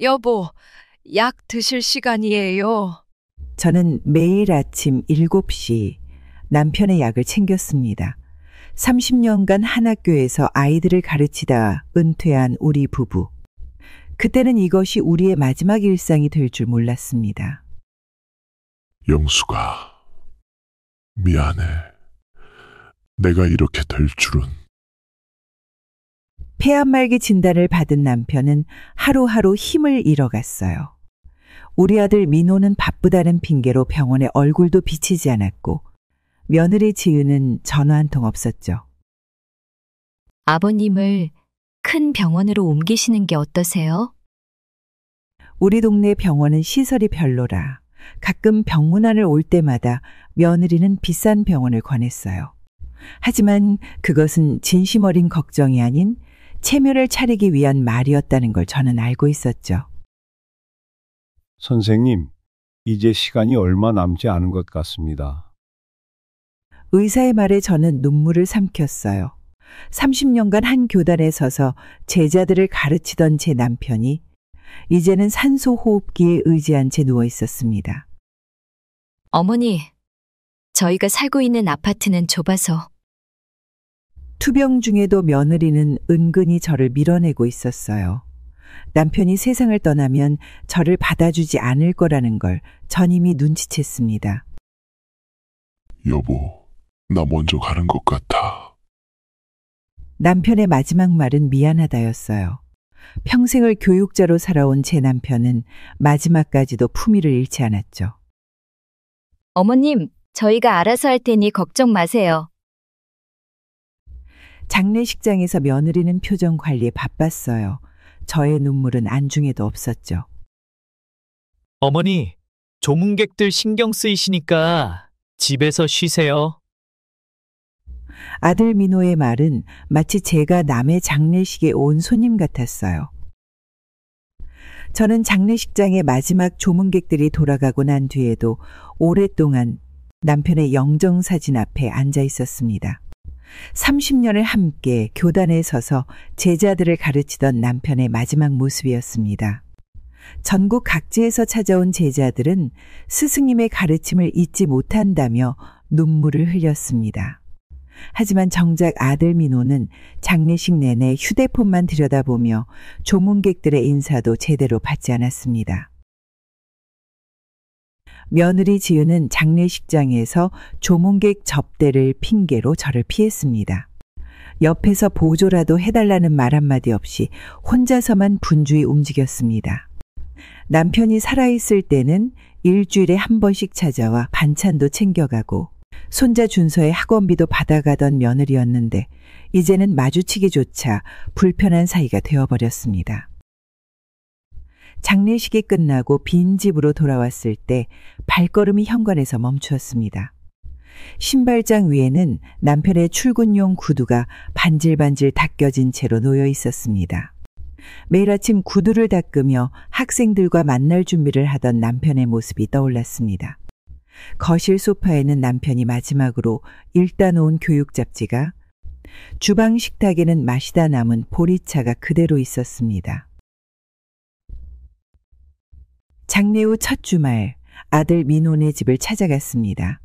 여보, 약 드실 시간이에요. 저는 매일 아침 7시 남편의 약을 챙겼습니다. 30년간 한 학교에서 아이들을 가르치다 은퇴한 우리 부부. 그때는 이것이 우리의 마지막 일상이 될 줄 몰랐습니다. 영수가, 미안해. 내가 이렇게 될 줄은. 폐암말기 진단을 받은 남편은 하루하루 힘을 잃어갔어요. 우리 아들 민호는 바쁘다는 핑계로 병원에 얼굴도 비치지 않았고 며느리 지은은 전화 한 통 없었죠. 아버님을 큰 병원으로 옮기시는 게 어떠세요? 우리 동네 병원은 시설이 별로라 가끔 병문안을 올 때마다 며느리는 비싼 병원을 권했어요. 하지만 그것은 진심 어린 걱정이 아닌 체면을 차리기 위한 말이었다는 걸 저는 알고 있었죠. 선생님, 이제 시간이 얼마 남지 않은 것 같습니다. 의사의 말에 저는 눈물을 삼켰어요. 30년간 한 교단에 서서 제자들을 가르치던 제 남편이 이제는 산소 호흡기에 의지한 채 누워 있었습니다. 어머니, 저희가 살고 있는 아파트는 좁아서. 투병 중에도 며느리는 은근히 저를 밀어내고 있었어요. 남편이 세상을 떠나면 저를 받아주지 않을 거라는 걸 전 이미 눈치챘습니다. 여보, 나 먼저 가는 것 같아. 남편의 마지막 말은 미안하다였어요. 평생을 교육자로 살아온 제 남편은 마지막까지도 품위를 잃지 않았죠. 어머님, 저희가 알아서 할 테니 걱정 마세요. 장례식장에서 며느리는 표정 관리에 바빴어요. 저의 눈물은 안중에도 없었죠. 어머니, 조문객들 신경 쓰이시니까 집에서 쉬세요. 아들 민호의 말은 마치 제가 남의 장례식에 온 손님 같았어요. 저는 장례식장의 마지막 조문객들이 돌아가고 난 뒤에도 오랫동안 남편의 영정사진 앞에 앉아 있었습니다. 30년을 함께 교단에 서서 제자들을 가르치던 남편의 마지막 모습이었습니다. 전국 각지에서 찾아온 제자들은 스승님의 가르침을 잊지 못한다며 눈물을 흘렸습니다. 하지만 정작 아들 민호는 장례식 내내 휴대폰만 들여다보며 조문객들의 인사도 제대로 받지 않았습니다. 며느리 지은은 장례식장에서 조문객 접대를 핑계로 저를 피했습니다. 옆에서 보조라도 해달라는 말 한마디 없이 혼자서만 분주히 움직였습니다. 남편이 살아있을 때는 일주일에 한 번씩 찾아와 반찬도 챙겨가고 손자 준서의 학원비도 받아가던 며느리였는데 이제는 마주치기조차 불편한 사이가 되어버렸습니다. 장례식이 끝나고 빈 집으로 돌아왔을 때 발걸음이 현관에서 멈추었습니다. 신발장 위에는 남편의 출근용 구두가 반질반질 닦여진 채로 놓여 있었습니다. 매일 아침 구두를 닦으며 학생들과 만날 준비를 하던 남편의 모습이 떠올랐습니다. 거실 소파에는 남편이 마지막으로 읽다 놓은 교육 잡지가, 주방 식탁에는 마시다 남은 보리차가 그대로 있었습니다. 장례 후 첫 주말 아들 민호네 집을 찾아갔습니다.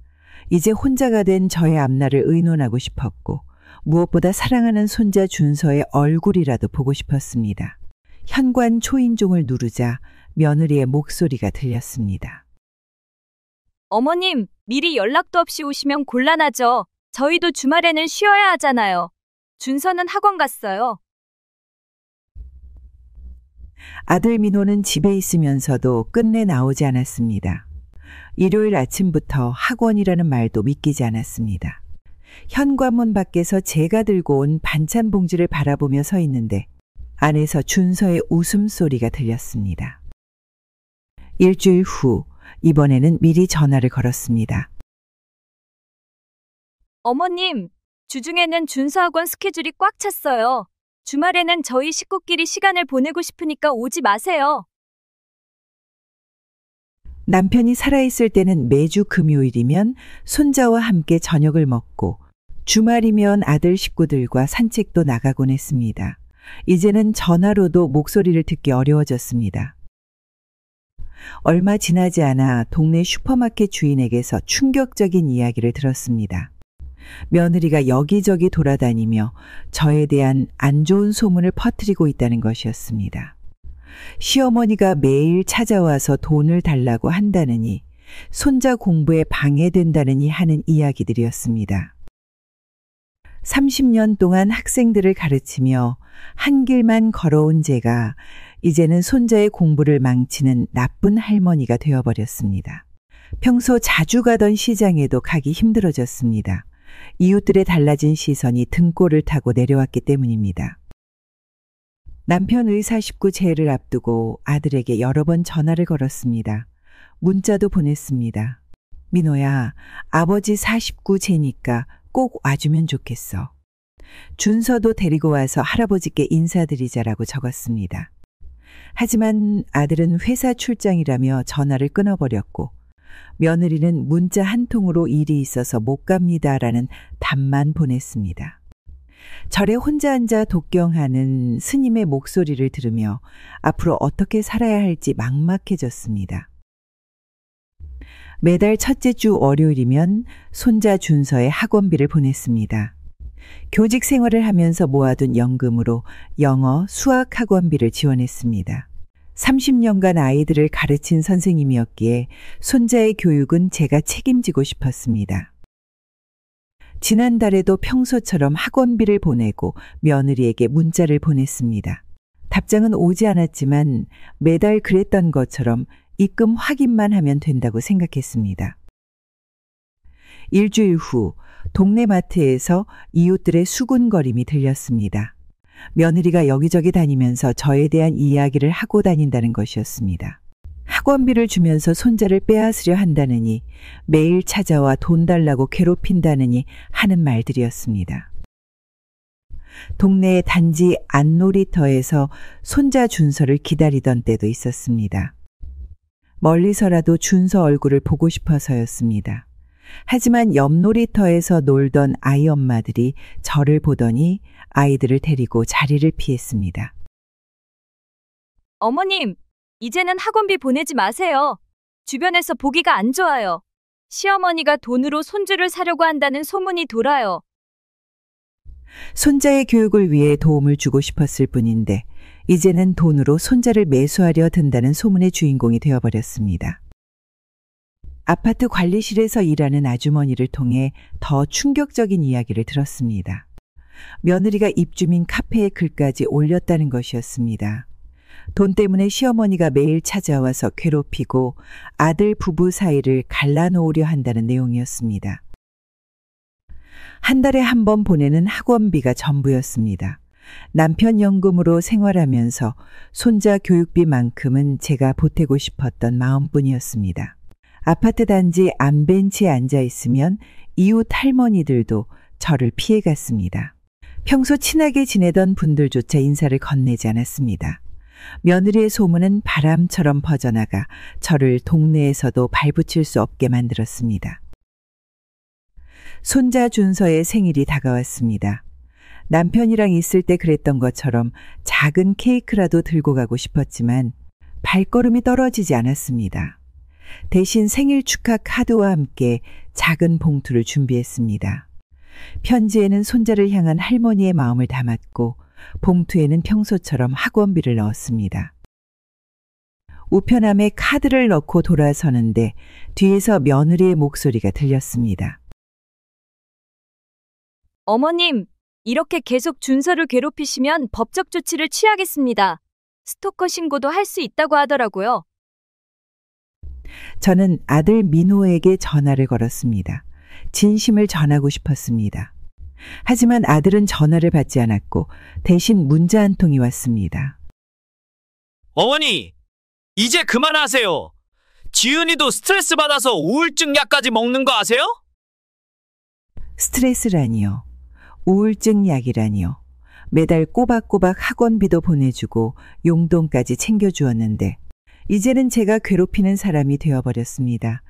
이제 혼자가 된 저의 앞날을 의논하고 싶었고 무엇보다 사랑하는 손자 준서의 얼굴이라도 보고 싶었습니다. 현관 초인종을 누르자 며느리의 목소리가 들렸습니다. 어머님, 미리 연락도 없이 오시면 곤란하죠. 저희도 주말에는 쉬어야 하잖아요. 준서는 학원 갔어요. 아들 민호는 집에 있으면서도 끝내 나오지 않았습니다. 일요일 아침부터 학원이라는 말도 믿기지 않았습니다. 현관문 밖에서 제가 들고 온 반찬 봉지를 바라보며 서 있는데 안에서 준서의 웃음소리가 들렸습니다. 일주일 후 이번에는 미리 전화를 걸었습니다. 어머님, 주중에는 준서 학원 스케줄이 꽉 찼어요. 주말에는 저희 식구끼리 시간을 보내고 싶으니까 오지 마세요. 남편이 살아있을 때는 매주 금요일이면 손자와 함께 저녁을 먹고 주말이면 아들 식구들과 산책도 나가곤 했습니다. 이제는 전화로도 목소리를 듣기 어려워졌습니다. 얼마 지나지 않아 동네 슈퍼마켓 주인에게서 충격적인 이야기를 들었습니다. 며느리가 여기저기 돌아다니며 저에 대한 안 좋은 소문을 퍼뜨리고 있다는 것이었습니다. 시어머니가 매일 찾아와서 돈을 달라고 한다느니 손자 공부에 방해된다느니 하는 이야기들이었습니다. 30년 동안 학생들을 가르치며 한 길만 걸어온 제가 이제는 손자의 공부를 망치는 나쁜 할머니가 되어버렸습니다. 평소 자주 가던 시장에도 가기 힘들어졌습니다. 이웃들의 달라진 시선이 등골을 타고 내려왔기 때문입니다. 남편 의사십구 제를 앞두고 아들에게 여러 번 전화를 걸었습니다. 문자도 보냈습니다. 민호야, 아버지 49 제니까 꼭 와주면 좋겠어. 준서도 데리고 와서 할아버지께 인사드리자라고 적었습니다. 하지만 아들은 회사 출장이라며 전화를 끊어버렸고 며느리는 문자 한 통으로 일이 있어서 못 갑니다라는 답만 보냈습니다. 절에 혼자 앉아 독경하는 스님의 목소리를 들으며 앞으로 어떻게 살아야 할지 막막해졌습니다. 매달 첫째 주 월요일이면 손자 준서의 학원비를 보냈습니다. 교직 생활을 하면서 모아둔 연금으로 영어, 수학 학원비를 지원했습니다. 30년간 아이들을 가르친 선생님이었기에 손자의 교육은 제가 책임지고 싶었습니다. 지난달에도 평소처럼 학원비를 보내고 며느리에게 문자를 보냈습니다. 답장은 오지 않았지만 매달 그랬던 것처럼 입금 확인만 하면 된다고 생각했습니다. 일주일 후 동네 마트에서 이웃들의 수군거림이 들렸습니다. 며느리가 여기저기 다니면서 저에 대한 이야기를 하고 다닌다는 것이었습니다. 학원비를 주면서 손자를 빼앗으려 한다느니 매일 찾아와 돈 달라고 괴롭힌다느니 하는 말들이었습니다. 동네의 단지 안놀이터에서 손자 준서를 기다리던 때도 있었습니다. 멀리서라도 준서 얼굴을 보고 싶어서였습니다. 하지만 옆 놀이터에서 놀던 아이 엄마들이 저를 보더니 아이들을 데리고 자리를 피했습니다. 어머님, 이제는 학원비 보내지 마세요. 주변에서 보기가 안 좋아요. 시어머니가 돈으로 손주를 사려고 한다는 소문이 돌아요. 손자의 교육을 위해 도움을 주고 싶었을 뿐인데 이제는 돈으로 손자를 매수하려 든다는 소문의 주인공이 되어버렸습니다. 아파트 관리실에서 일하는 아주머니를 통해 더 충격적인 이야기를 들었습니다. 며느리가 입주민 카페에 글까지 올렸다는 것이었습니다. 돈 때문에 시어머니가 매일 찾아와서 괴롭히고 아들 부부 사이를 갈라놓으려 한다는 내용이었습니다. 한 달에 한 번 보내는 학원비가 전부였습니다. 남편 연금으로 생활하면서 손자 교육비만큼은 제가 보태고 싶었던 마음뿐이었습니다. 아파트 단지 암벤치에 앉아 있으면 이웃 할머니들도 저를 피해갔습니다. 평소 친하게 지내던 분들조차 인사를 건네지 않았습니다. 며느리의 소문은 바람처럼 퍼져나가 저를 동네에서도 발붙일 수 없게 만들었습니다. 손자 준서의 생일이 다가왔습니다. 남편이랑 있을 때 그랬던 것처럼 작은 케이크라도 들고 가고 싶었지만 발걸음이 떨어지지 않았습니다. 대신 생일 축하 카드와 함께 작은 봉투를 준비했습니다. 편지에는 손자를 향한 할머니의 마음을 담았고 봉투에는 평소처럼 학원비를 넣었습니다. 우편함에 카드를 넣고 돌아서는데 뒤에서 며느리의 목소리가 들렸습니다. 어머님, 이렇게 계속 준서를 괴롭히시면 법적 조치를 취하겠습니다. 스토커 신고도 할 수 있다고 하더라고요. 저는 아들 민호에게 전화를 걸었습니다. 진심을 전하고 싶었습니다. 하지만 아들은 전화를 받지 않았고 대신 문자 한 통이 왔습니다. 어머니, 이제 그만하세요. 지은이도 스트레스 받아서 우울증 약까지 먹는 거 아세요? 스트레스라니요. 우울증 약이라니요. 매달 꼬박꼬박 학원비도 보내주고 용돈까지 챙겨주었는데 이제는 제가 괴롭히는 사람이 되어버렸습니다.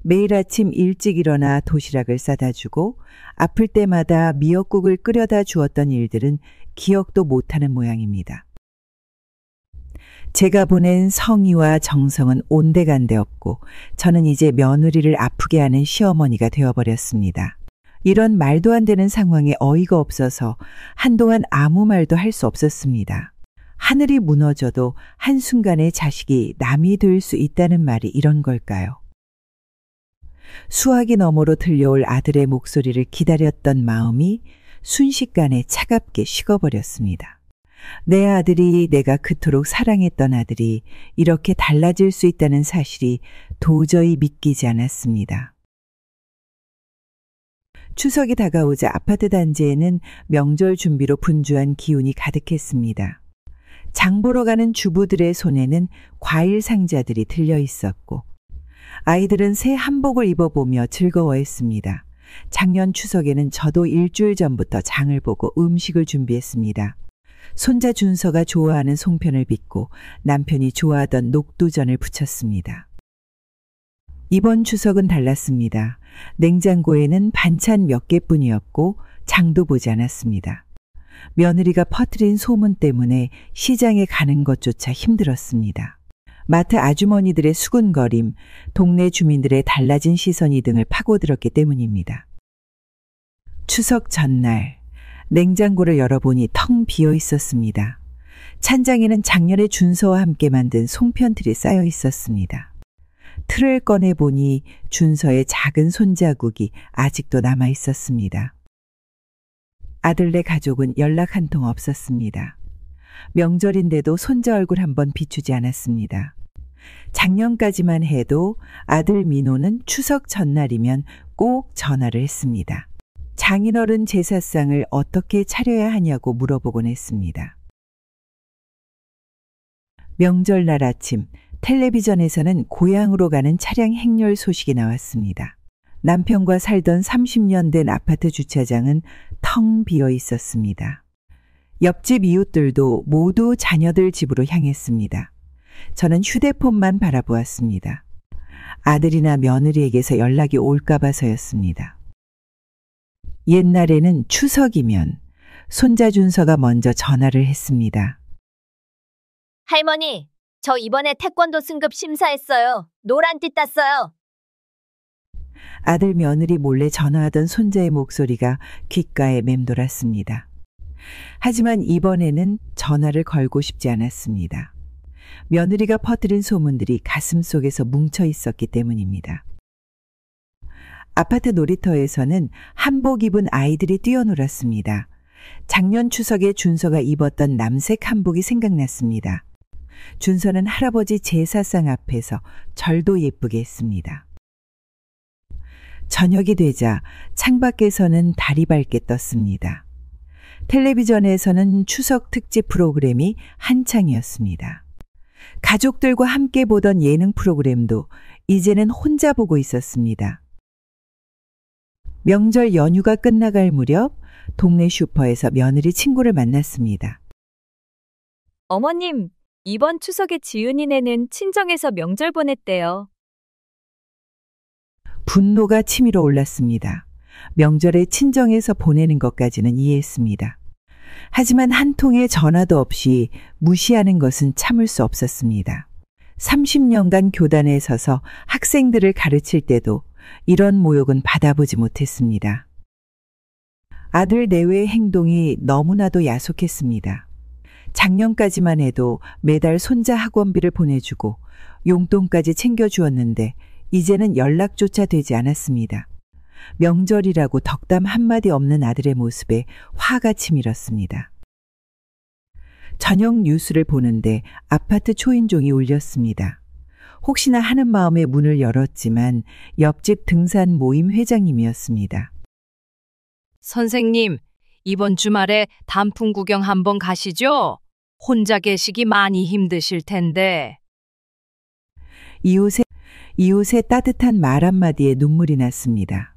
매일 아침 일찍 일어나 도시락을 싸다 주고 아플 때마다 미역국을 끓여다 주었던 일들은 기억도 못하는 모양입니다. 제가 보낸 성의와 정성은 온데간데 없고 저는 이제 며느리를 아프게 하는 시어머니가 되어버렸습니다. 이런 말도 안 되는 상황에 어이가 없어서 한동안 아무 말도 할 수 없었습니다. 하늘이 무너져도 한순간에 자식이 남이 될 수 있다는 말이 이런 걸까요? 수화기 너머로 들려올 아들의 목소리를 기다렸던 마음이 순식간에 차갑게 식어버렸습니다. 내 아들이, 내가 그토록 사랑했던 아들이 이렇게 달라질 수 있다는 사실이 도저히 믿기지 않았습니다. 추석이 다가오자 아파트 단지에는 명절 준비로 분주한 기운이 가득했습니다. 장 보러 가는 주부들의 손에는 과일 상자들이 들려 있었고 아이들은 새 한복을 입어보며 즐거워했습니다. 작년 추석에는 저도 일주일 전부터 장을 보고 음식을 준비했습니다. 손자 준서가 좋아하는 송편을 빚고 남편이 좋아하던 녹두전을 부쳤습니다. 이번 추석은 달랐습니다. 냉장고에는 반찬 몇 개뿐이었고 장도 보지 않았습니다. 며느리가 퍼뜨린 소문 때문에 시장에 가는 것조차 힘들었습니다. 마트 아주머니들의 수군거림, 동네 주민들의 달라진 시선이 등을 파고들었기 때문입니다. 추석 전날, 냉장고를 열어보니 텅 비어 있었습니다. 찬장에는 작년에 준서와 함께 만든 송편틀이 쌓여 있었습니다. 틀을 꺼내보니 준서의 작은 손자국이 아직도 남아 있었습니다. 아들네 가족은 연락 한 통 없었습니다. 명절인데도 손자 얼굴 한번 비추지 않았습니다. 작년까지만 해도 아들 민호는 추석 전날이면 꼭 전화를 했습니다. 장인어른 제사상을 어떻게 차려야 하냐고 물어보곤 했습니다. 명절날 아침 텔레비전에서는 고향으로 가는 차량 행렬 소식이 나왔습니다. 남편과 살던 30년 된 아파트 주차장은 텅 비어 있었습니다. 옆집 이웃들도 모두 자녀들 집으로 향했습니다. 저는 휴대폰만 바라보았습니다. 아들이나 며느리에게서 연락이 올까 봐서였습니다. 옛날에는 추석이면 손자 준서가 먼저 전화를 했습니다. 할머니, 저 이번에 태권도 승급 심사했어요. 노란띠 땄어요. 아들 며느리 몰래 전화하던 손자의 목소리가 귓가에 맴돌았습니다. 하지만 이번에는 전화를 걸고 싶지 않았습니다. 며느리가 퍼뜨린 소문들이 가슴속에서 뭉쳐 있었기 때문입니다. 아파트 놀이터에서는 한복 입은 아이들이 뛰어놀았습니다. 작년 추석에 준서가 입었던 남색 한복이 생각났습니다. 준서는 할아버지 제사상 앞에서 절도 예쁘게 했습니다. 저녁이 되자 창밖에서는 달이 밝게 떴습니다. 텔레비전에서는 추석 특집 프로그램이 한창이었습니다. 가족들과 함께 보던 예능 프로그램도 이제는 혼자 보고 있었습니다. 명절 연휴가 끝나갈 무렵 동네 슈퍼에서 며느리 친구를 만났습니다. 어머님, 이번 추석에 지은이네는 친정에서 명절 보냈대요. 분노가 치밀어 올랐습니다. 명절에 친정에서 보내는 것까지는 이해했습니다. 하지만 한 통의 전화도 없이 무시하는 것은 참을 수 없었습니다. 30년간 교단에 서서 학생들을 가르칠 때도 이런 모욕은 받아보지 못했습니다. 아들 내외의 행동이 너무나도 야속했습니다. 작년까지만 해도 매달 손자 학원비를 보내주고 용돈까지 챙겨주었는데 이제는 연락조차 되지 않았습니다. 명절이라고 덕담 한마디 없는 아들의 모습에 화가 치밀었습니다. 저녁 뉴스를 보는데 아파트 초인종이 울렸습니다. 혹시나 하는 마음에 문을 열었지만 옆집 등산 모임 회장님이었습니다. 선생님, 이번 주말에 단풍 구경 한번 가시죠? 혼자 계시기 많이 힘드실 텐데. 이웃의 따뜻한 말 한마디에 눈물이 났습니다.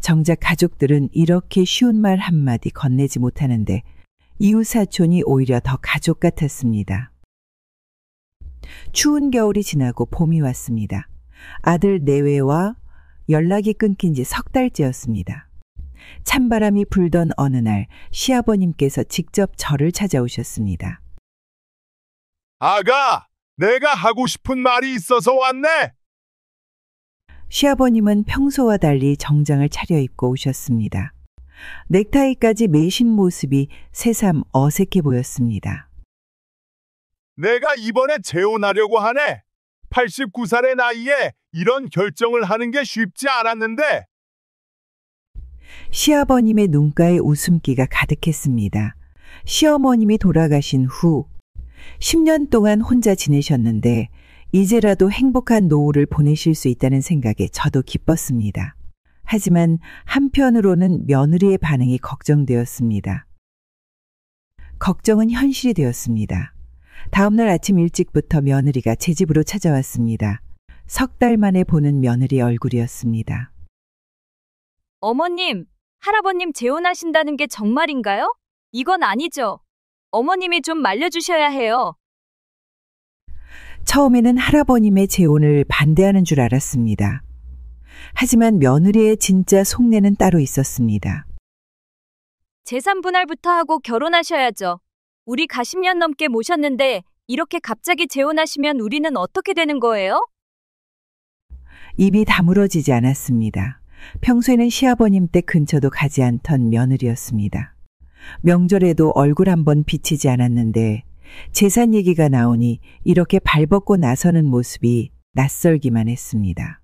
정작 가족들은 이렇게 쉬운 말 한마디 건네지 못하는데 이웃 사촌이 오히려 더 가족 같았습니다. 추운 겨울이 지나고 봄이 왔습니다. 아들 내외와 연락이 끊긴 지 석 달째였습니다. 찬바람이 불던 어느 날 시아버님께서 직접 저를 찾아오셨습니다. 아가, 내가 하고 싶은 말이 있어서 왔네. 시아버님은 평소와 달리 정장을 차려입고 오셨습니다. 넥타이까지 매신 모습이 새삼 어색해 보였습니다. 내가 이번에 재혼하려고 하네. 89살의 나이에 이런 결정을 하는 게 쉽지 않았는데. 시아버님의 눈가에 웃음기가 가득했습니다. 시어머님이 돌아가신 후 10년 동안 혼자 지내셨는데 이제라도 행복한 노후를 보내실 수 있다는 생각에 저도 기뻤습니다. 하지만 한편으로는 며느리의 반응이 걱정되었습니다. 걱정은 현실이 되었습니다. 다음날 아침 일찍부터 며느리가 제 집으로 찾아왔습니다. 석 달 만에 보는 며느리 얼굴이었습니다. 어머님, 할아버님 재혼하신다는 게 정말인가요? 이건 아니죠. 어머님이 좀 말려주셔야 해요. 처음에는 할아버님의 재혼을 반대하는 줄 알았습니다. 하지만 며느리의 진짜 속내는 따로 있었습니다. 재산 분할부터 하고 결혼하셔야죠. 우리 가 10년 넘게 모셨는데 이렇게 갑자기 재혼하시면 우리는 어떻게 되는 거예요? 입이 다물어지지 않았습니다. 평소에는 시아버님 댁 근처도 가지 않던 며느리였습니다. 명절에도 얼굴 한번 비치지 않았는데 재산 얘기가 나오니 이렇게 발벗고 나서는 모습이 낯설기만 했습니다.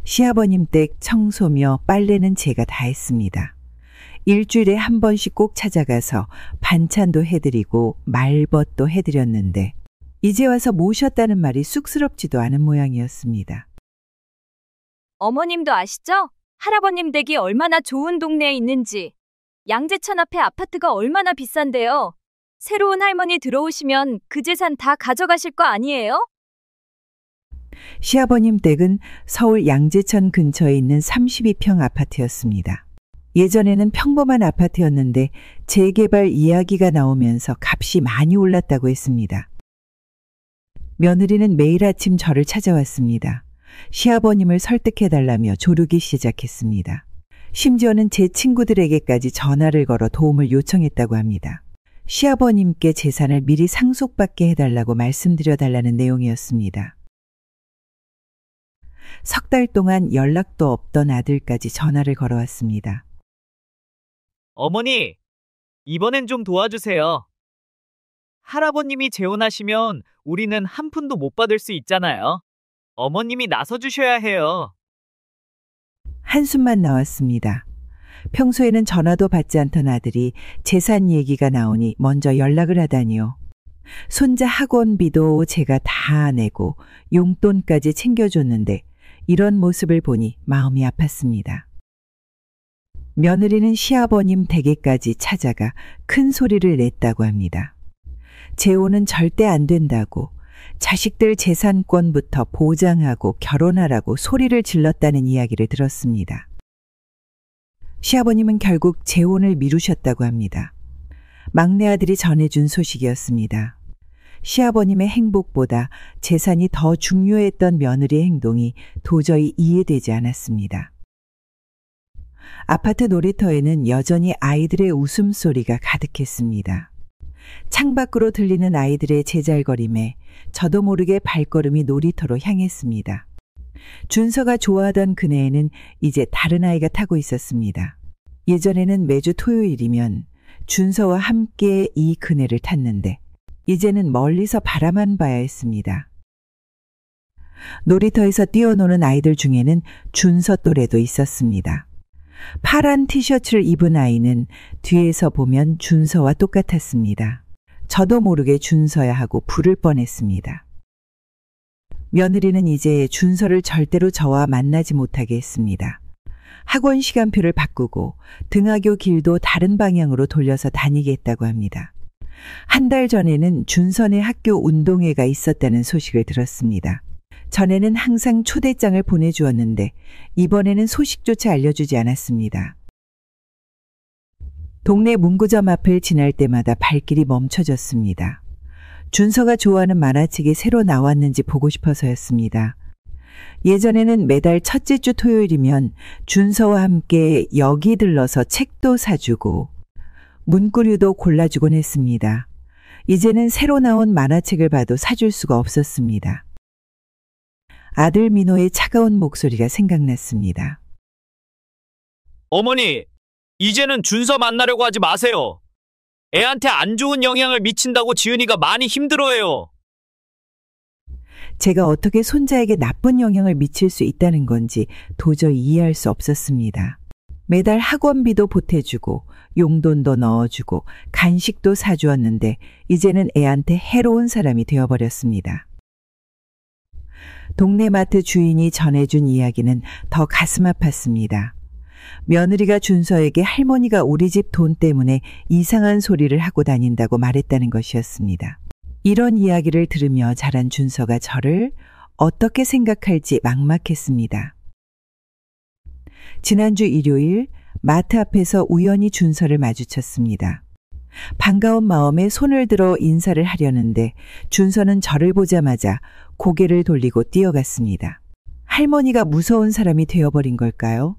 시아버님 댁 청소며 빨래는 제가 다 했습니다. 일주일에 한 번씩 꼭 찾아가서 반찬도 해드리고 말벗도 해드렸는데 이제 와서 모셨다는 말이 쑥스럽지도 않은 모양이었습니다. 어머님도 아시죠? 할아버님 댁이 얼마나 좋은 동네에 있는지. 양재천 앞에 아파트가 얼마나 비싼데요. 새로운 할머니 들어오시면 그 재산 다 가져가실 거 아니에요? 시아버님 댁은 서울 양재천 근처에 있는 32평 아파트였습니다. 예전에는 평범한 아파트였는데 재개발 이야기가 나오면서 값이 많이 올랐다고 했습니다. 며느리는 매일 아침 저를 찾아왔습니다. 시아버님을 설득해달라며 조르기 시작했습니다. 심지어는 제 친구들에게까지 전화를 걸어 도움을 요청했다고 합니다. 시아버님께 재산을 미리 상속받게 해달라고 말씀드려달라는 내용이었습니다. 석 달 동안 연락도 없던 아들까지 전화를 걸어왔습니다. 어머니, 이번엔 좀 도와주세요. 할아버님이 재혼하시면 우리는 한 푼도 못 받을 수 있잖아요. 어머님이 나서주셔야 해요. 한숨만 나왔습니다. 평소에는 전화도 받지 않던 아들이 재산 얘기가 나오니 먼저 연락을 하다니요. 손자 학원비도 제가 다 내고 용돈까지 챙겨줬는데 이런 모습을 보니 마음이 아팠습니다. 며느리는 시아버님 댁에까지 찾아가 큰 소리를 냈다고 합니다. 재혼은 절대 안 된다고, 자식들 재산권부터 보장하고 결혼하라고 소리를 질렀다는 이야기를 들었습니다. 시아버님은 결국 재혼을 미루셨다고 합니다. 막내 아들이 전해준 소식이었습니다. 시아버님의 행복보다 재산이 더 중요했던 며느리의 행동이 도저히 이해되지 않았습니다. 아파트 놀이터에는 여전히 아이들의 웃음소리가 가득했습니다. 창밖으로 들리는 아이들의 제잘거림에 저도 모르게 발걸음이 놀이터로 향했습니다. 준서가 좋아하던 그네에는 이제 다른 아이가 타고 있었습니다. 예전에는 매주 토요일이면 준서와 함께 이 그네를 탔는데 이제는 멀리서 바라만 봐야 했습니다. 놀이터에서 뛰어노는 아이들 중에는 준서 또래도 있었습니다. 파란 티셔츠를 입은 아이는 뒤에서 보면 준서와 똑같았습니다. 저도 모르게 준서야 하고 부를 뻔했습니다. 며느리는 이제 준서를 절대로 저와 만나지 못하게 했습니다. 학원 시간표를 바꾸고 등하교 길도 다른 방향으로 돌려서 다니겠다고 합니다. 한 달 전에는 준선의 학교 운동회가 있었다는 소식을 들었습니다. 전에는 항상 초대장을 보내주었는데 이번에는 소식조차 알려주지 않았습니다. 동네 문구점 앞을 지날 때마다 발길이 멈춰졌습니다. 준서가 좋아하는 만화책이 새로 나왔는지 보고 싶어서였습니다. 예전에는 매달 첫째 주 토요일이면 준서와 함께 여기 들러서 책도 사주고 문구류도 골라주곤 했습니다. 이제는 새로 나온 만화책을 봐도 사줄 수가 없었습니다. 아들 민호의 차가운 목소리가 생각났습니다. 어머니, 이제는 준서 만나려고 하지 마세요. 애한테 안 좋은 영향을 미친다고 지은이가 많이 힘들어해요. 제가 어떻게 손자에게 나쁜 영향을 미칠 수 있다는 건지 도저히 이해할 수 없었습니다. 매달 학원비도 보태주고 용돈도 넣어주고 간식도 사주었는데 이제는 애한테 해로운 사람이 되어버렸습니다. 동네 마트 주인이 전해준 이야기는 더 가슴 아팠습니다. 며느리가 준서에게 할머니가 우리 집 돈 때문에 이상한 소리를 하고 다닌다고 말했다는 것이었습니다. 이런 이야기를 들으며 자란 준서가 저를 어떻게 생각할지 막막했습니다. 지난주 일요일 마트 앞에서 우연히 준서를 마주쳤습니다. 반가운 마음에 손을 들어 인사를 하려는데 준서는 저를 보자마자 고개를 돌리고 뛰어갔습니다. 할머니가 무서운 사람이 되어버린 걸까요?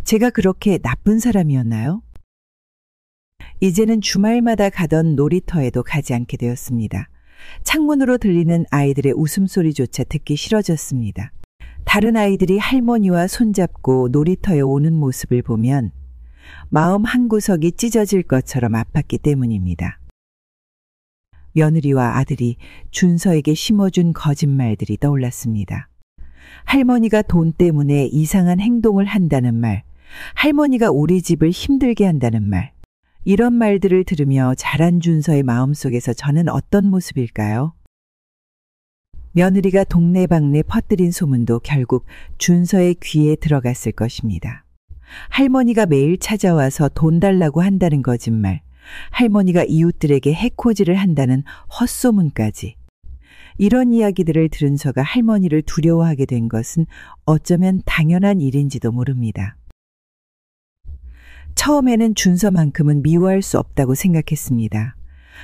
제가 그렇게 나쁜 사람이었나요? 이제는 주말마다 가던 놀이터에도 가지 않게 되었습니다. 창문으로 들리는 아이들의 웃음소리조차 듣기 싫어졌습니다. 다른 아이들이 할머니와 손잡고 놀이터에 오는 모습을 보면 마음 한구석이 찢어질 것처럼 아팠기 때문입니다. 며느리와 아들이 준서에게 심어준 거짓말들이 떠올랐습니다. 할머니가 돈 때문에 이상한 행동을 한다는 말, 할머니가 우리 집을 힘들게 한다는 말, 이런 말들을 들으며 자란 준서의 마음속에서 저는 어떤 모습일까요? 며느리가 동네방네 퍼뜨린 소문도 결국 준서의 귀에 들어갔을 것입니다. 할머니가 매일 찾아와서 돈 달라고 한다는 거짓말, 할머니가 이웃들에게 해코지를 한다는 헛소문까지. 이런 이야기들을 들은 저가 할머니를 두려워하게 된 것은 어쩌면 당연한 일인지도 모릅니다. 처음에는 준서만큼은 미워할 수 없다고 생각했습니다.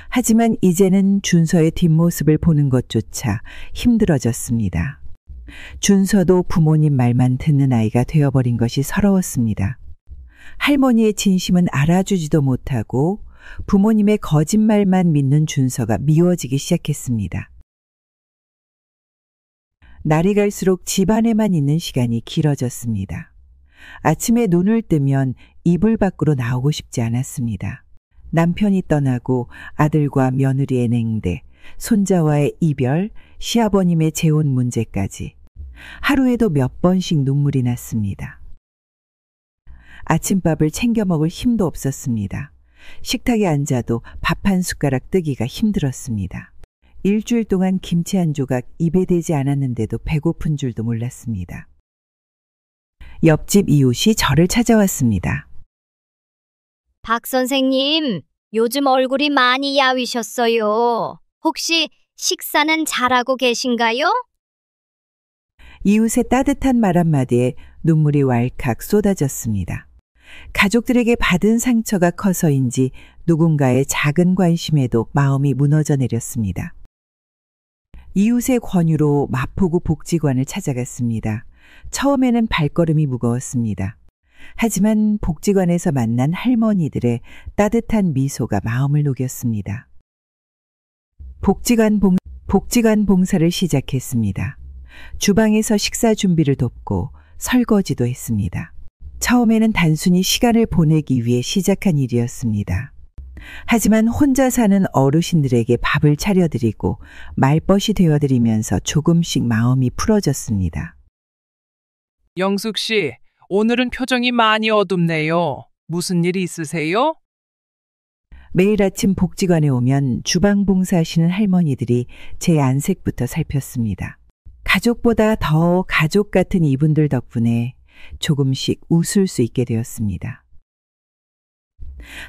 하지만 이제는 준서의 뒷모습을 보는 것조차 힘들어졌습니다. 준서도 부모님 말만 듣는 아이가 되어버린 것이 서러웠습니다. 할머니의 진심은 알아주지도 못하고 부모님의 거짓말만 믿는 준서가 미워지기 시작했습니다. 날이 갈수록 집안에만 있는 시간이 길어졌습니다. 아침에 눈을 뜨면 이불 밖으로 나오고 싶지 않았습니다. 남편이 떠나고 아들과 며느리의 냉대, 손자와의 이별, 시아버님의 재혼 문제까지 하루에도 몇 번씩 눈물이 났습니다. 아침밥을 챙겨 먹을 힘도 없었습니다. 식탁에 앉아도 밥 한 숟가락 뜨기가 힘들었습니다. 일주일 동안 김치 한 조각 입에 대지 않았는데도 배고픈 줄도 몰랐습니다. 옆집 이웃이 저를 찾아왔습니다. 박 선생님, 요즘 얼굴이 많이 야위셨어요. 혹시 식사는 잘하고 계신가요? 이웃의 따뜻한 말 한마디에 눈물이 왈칵 쏟아졌습니다. 가족들에게 받은 상처가 커서인지 누군가의 작은 관심에도 마음이 무너져 내렸습니다. 이웃의 권유로 마포구 복지관을 찾아갔습니다. 처음에는 발걸음이 무거웠습니다. 하지만 복지관에서 만난 할머니들의 따뜻한 미소가 마음을 녹였습니다. 복지관 봉사를 시작했습니다. 주방에서 식사 준비를 돕고 설거지도 했습니다. 처음에는 단순히 시간을 보내기 위해 시작한 일이었습니다. 하지만 혼자 사는 어르신들에게 밥을 차려드리고 말벗이 되어드리면서 조금씩 마음이 풀어졌습니다. 영숙 씨, 오늘은 표정이 많이 어둡네요. 무슨 일 있으세요? 매일 아침 복지관에 오면 주방 봉사하시는 할머니들이 제 안색부터 살폈습니다. 가족보다 더 가족 같은 이분들 덕분에 조금씩 웃을 수 있게 되었습니다.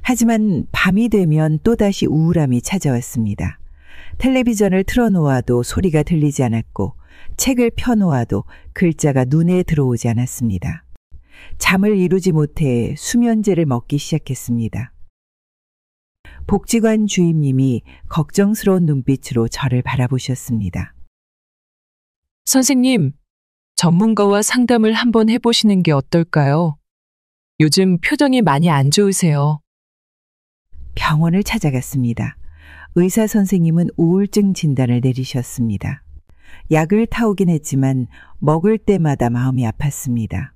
하지만 밤이 되면 또다시 우울함이 찾아왔습니다. 텔레비전을 틀어놓아도 소리가 들리지 않았고 책을 펴놓아도 글자가 눈에 들어오지 않았습니다. 잠을 이루지 못해 수면제를 먹기 시작했습니다. 복지관 주임님이 걱정스러운 눈빛으로 저를 바라보셨습니다. 선생님, 전문가와 상담을 한번 해보시는 게 어떨까요? 요즘 표정이 많이 안 좋으세요. 병원을 찾아갔습니다. 의사 선생님은 우울증 진단을 내리셨습니다. 약을 타오긴 했지만 먹을 때마다 마음이 아팠습니다.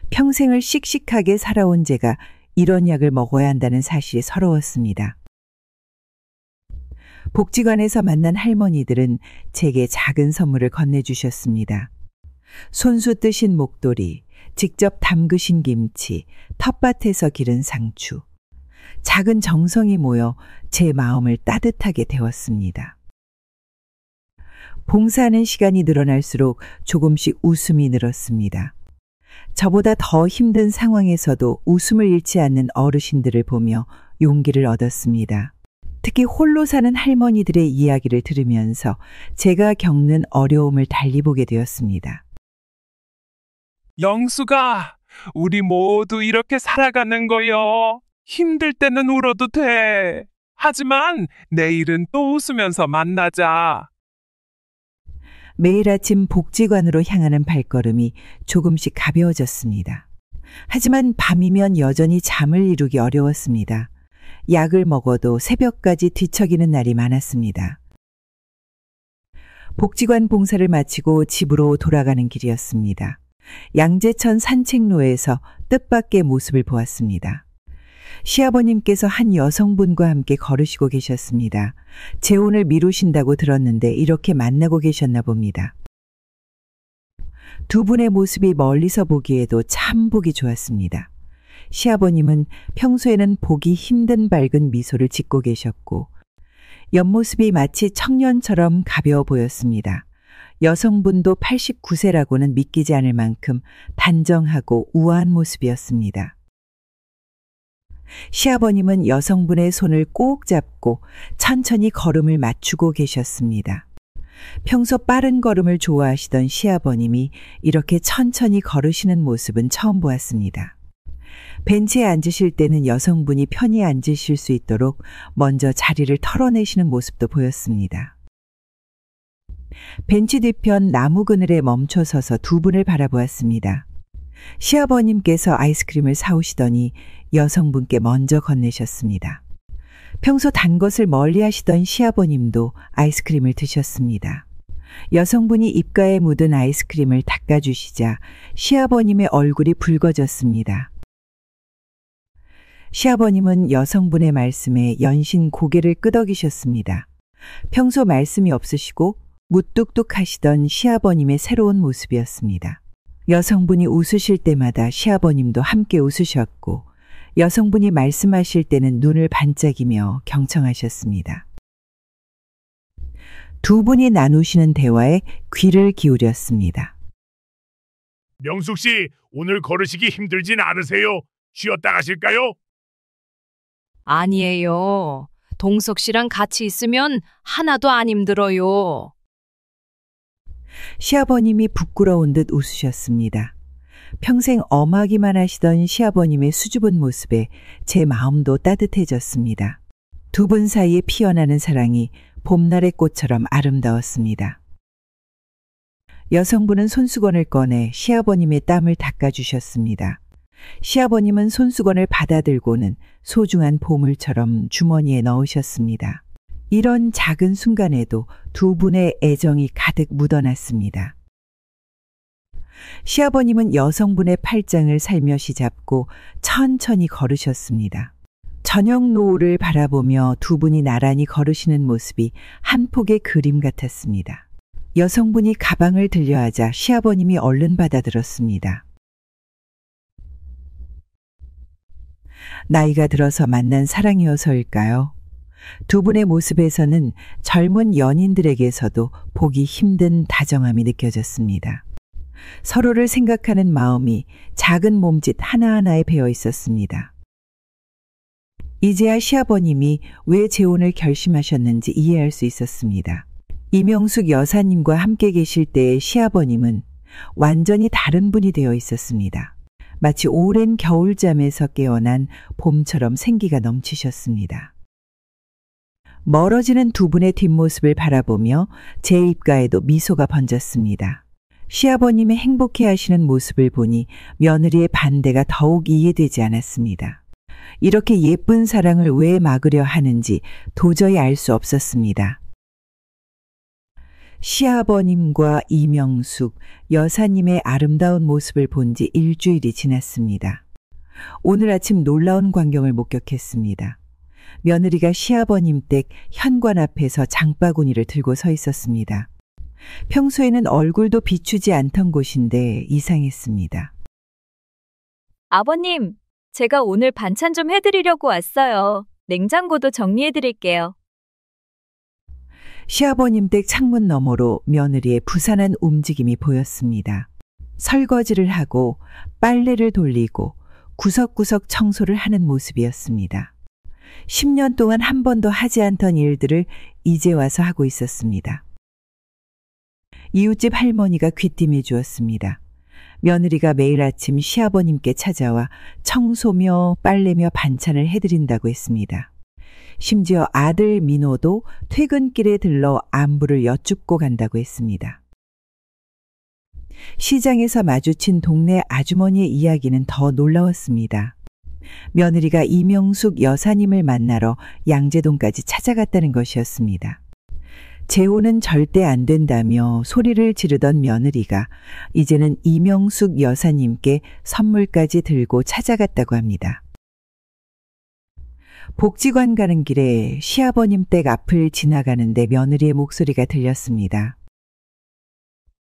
평생을 씩씩하게 살아온 제가 이런 약을 먹어야 한다는 사실이 서러웠습니다. 복지관에서 만난 할머니들은 제게 작은 선물을 건네주셨습니다. 손수 뜨신 목도리, 직접 담그신 김치, 텃밭에서 기른 상추. 작은 정성이 모여 제 마음을 따뜻하게 데웠습니다. 봉사하는 시간이 늘어날수록 조금씩 웃음이 늘었습니다. 저보다 더 힘든 상황에서도 웃음을 잃지 않는 어르신들을 보며 용기를 얻었습니다. 특히 홀로 사는 할머니들의 이야기를 들으면서 제가 겪는 어려움을 달리 보게 되었습니다. 영수가, 우리 모두 이렇게 살아가는 거요. 힘들 때는 울어도 돼. 하지만 내일은 또 웃으면서 만나자. 매일 아침 복지관으로 향하는 발걸음이 조금씩 가벼워졌습니다. 하지만 밤이면 여전히 잠을 이루기 어려웠습니다. 약을 먹어도 새벽까지 뒤척이는 날이 많았습니다. 복지관 봉사를 마치고 집으로 돌아가는 길이었습니다. 양재천 산책로에서 뜻밖의 모습을 보았습니다. 시아버님께서 한 여성분과 함께 걸으시고 계셨습니다. 재혼을 미루신다고 들었는데 이렇게 만나고 계셨나 봅니다. 두 분의 모습이 멀리서 보기에도 참 보기 좋았습니다. 시아버님은 평소에는 보기 힘든 밝은 미소를 짓고 계셨고 옆모습이 마치 청년처럼 가벼워 보였습니다. 여성분도 89세라고는 믿기지 않을 만큼 단정하고 우아한 모습이었습니다. 시아버님은 여성분의 손을 꼭 잡고 천천히 걸음을 맞추고 계셨습니다. 평소 빠른 걸음을 좋아하시던 시아버님이 이렇게 천천히 걸으시는 모습은 처음 보았습니다. 벤치에 앉으실 때는 여성분이 편히 앉으실 수 있도록 먼저 자리를 털어내시는 모습도 보였습니다. 벤치 뒤편 나무 그늘에 멈춰 서서 두 분을 바라보았습니다. 시아버님께서 아이스크림을 사오시더니 여성분께 먼저 건네셨습니다. 평소 단 것을 멀리 하시던 시아버님도 아이스크림을 드셨습니다. 여성분이 입가에 묻은 아이스크림을 닦아주시자 시아버님의 얼굴이 붉어졌습니다. 시아버님은 여성분의 말씀에 연신 고개를 끄덕이셨습니다. 평소 말씀이 없으시고 무뚝뚝하시던 시아버님의 새로운 모습이었습니다. 여성분이 웃으실 때마다 시아버님도 함께 웃으셨고 여성분이 말씀하실 때는 눈을 반짝이며 경청하셨습니다. 두 분이 나누시는 대화에 귀를 기울였습니다. 명숙 씨, 오늘 걸으시기 힘들진 않으세요? 쉬었다 가실까요? 아니에요. 동석 씨랑 같이 있으면 하나도 안 힘들어요. 시아버님이 부끄러운 듯 웃으셨습니다. 평생 엄하기만 하시던 시아버님의 수줍은 모습에 제 마음도 따뜻해졌습니다. 두 분 사이에 피어나는 사랑이 봄날의 꽃처럼 아름다웠습니다. 여성분은 손수건을 꺼내 시아버님의 땀을 닦아주셨습니다. 시아버님은 손수건을 받아들고는 소중한 보물처럼 주머니에 넣으셨습니다. 이런 작은 순간에도 두 분의 애정이 가득 묻어났습니다. 시아버님은 여성분의 팔짱을 살며시 잡고 천천히 걸으셨습니다. 저녁 노을을 바라보며 두 분이 나란히 걸으시는 모습이 한 폭의 그림 같았습니다. 여성분이 가방을 들려하자 시아버님이 얼른 받아들었습니다. 나이가 들어서 만난 사랑이어서일까요? 두 분의 모습에서는 젊은 연인들에게서도 보기 힘든 다정함이 느껴졌습니다. 서로를 생각하는 마음이 작은 몸짓 하나하나에 배어 있었습니다. 이제야 시아버님이 왜 재혼을 결심하셨는지 이해할 수 있었습니다. 이명숙 여사님과 함께 계실 때의 시아버님은 완전히 다른 분이 되어 있었습니다. 마치 오랜 겨울잠에서 깨어난 봄처럼 생기가 넘치셨습니다. 멀어지는 두 분의 뒷모습을 바라보며 제 입가에도 미소가 번졌습니다. 시아버님의 행복해하시는 모습을 보니 며느리의 반대가 더욱 이해되지 않았습니다. 이렇게 예쁜 사랑을 왜 막으려 하는지 도저히 알 수 없었습니다. 시아버님과 이명숙 여사님의 아름다운 모습을 본 지 일주일이 지났습니다. 오늘 아침 놀라운 광경을 목격했습니다. 며느리가 시아버님 댁 현관 앞에서 장바구니를 들고 서 있었습니다. 평소에는 얼굴도 비추지 않던 곳인데 이상했습니다. 아버님, 제가 오늘 반찬 좀 해드리려고 왔어요. 냉장고도 정리해드릴게요. 시아버님 댁 창문 너머로 며느리의 부산한 움직임이 보였습니다. 설거지를 하고 빨래를 돌리고 구석구석 청소를 하는 모습이었습니다. 10년 동안 한 번도 하지 않던 일들을 이제 와서 하고 있었습니다. 이웃집 할머니가 귀띔해 주었습니다. 며느리가 매일 아침 시아버님께 찾아와 청소며 빨래며 반찬을 해드린다고 했습니다. 심지어 아들 민호도 퇴근길에 들러 안부를 여쭙고 간다고 했습니다. 시장에서 마주친 동네 아주머니의 이야기는 더 놀라웠습니다. 며느리가 이명숙 여사님을 만나러 양재동까지 찾아갔다는 것이었습니다. 재혼은 절대 안 된다며 소리를 지르던 며느리가 이제는 이명숙 여사님께 선물까지 들고 찾아갔다고 합니다. 복지관 가는 길에 시아버님 댁 앞을 지나가는데 며느리의 목소리가 들렸습니다.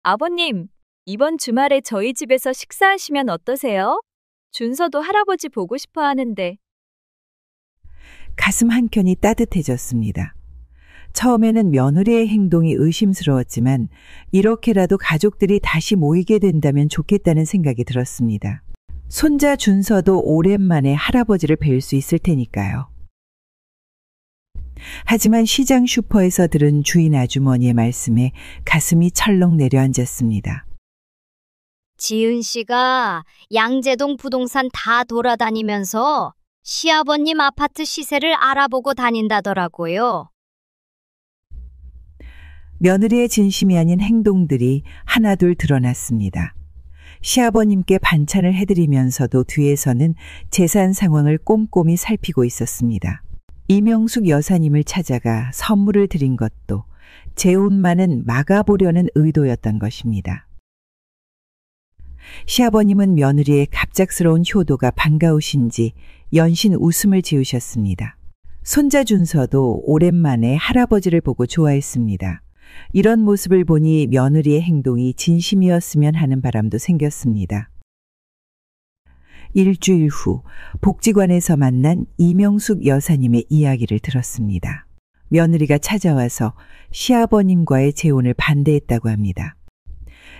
아버님, 이번 주말에 저희 집에서 식사하시면 어떠세요? 준서도 할아버지 보고 싶어 하는데. 가슴 한켠이 따뜻해졌습니다. 처음에는 며느리의 행동이 의심스러웠지만 이렇게라도 가족들이 다시 모이게 된다면 좋겠다는 생각이 들었습니다. 손자 준서도 오랜만에 할아버지를 뵐 수 있을 테니까요. 하지만 시장 슈퍼에서 들은 주인 아주머니의 말씀에 가슴이 철렁 내려앉았습니다. 지은 씨가 양재동 부동산 다 돌아다니면서 시아버님 아파트 시세를 알아보고 다닌다더라고요. 며느리의 진심이 아닌 행동들이 하나둘 드러났습니다. 시아버님께 반찬을 해드리면서도 뒤에서는 재산 상황을 꼼꼼히 살피고 있었습니다. 이명숙 여사님을 찾아가 선물을 드린 것도 재혼만은 막아보려는 의도였던 것입니다. 시아버님은 며느리의 갑작스러운 효도가 반가우신지 연신 웃음을 지으셨습니다. 손자 준서도 오랜만에 할아버지를 보고 좋아했습니다. 이런 모습을 보니 며느리의 행동이 진심이었으면 하는 바람도 생겼습니다. 일주일 후 복지관에서 만난 이명숙 여사님의 이야기를 들었습니다. 며느리가 찾아와서 시아버님과의 재혼을 반대했다고 합니다.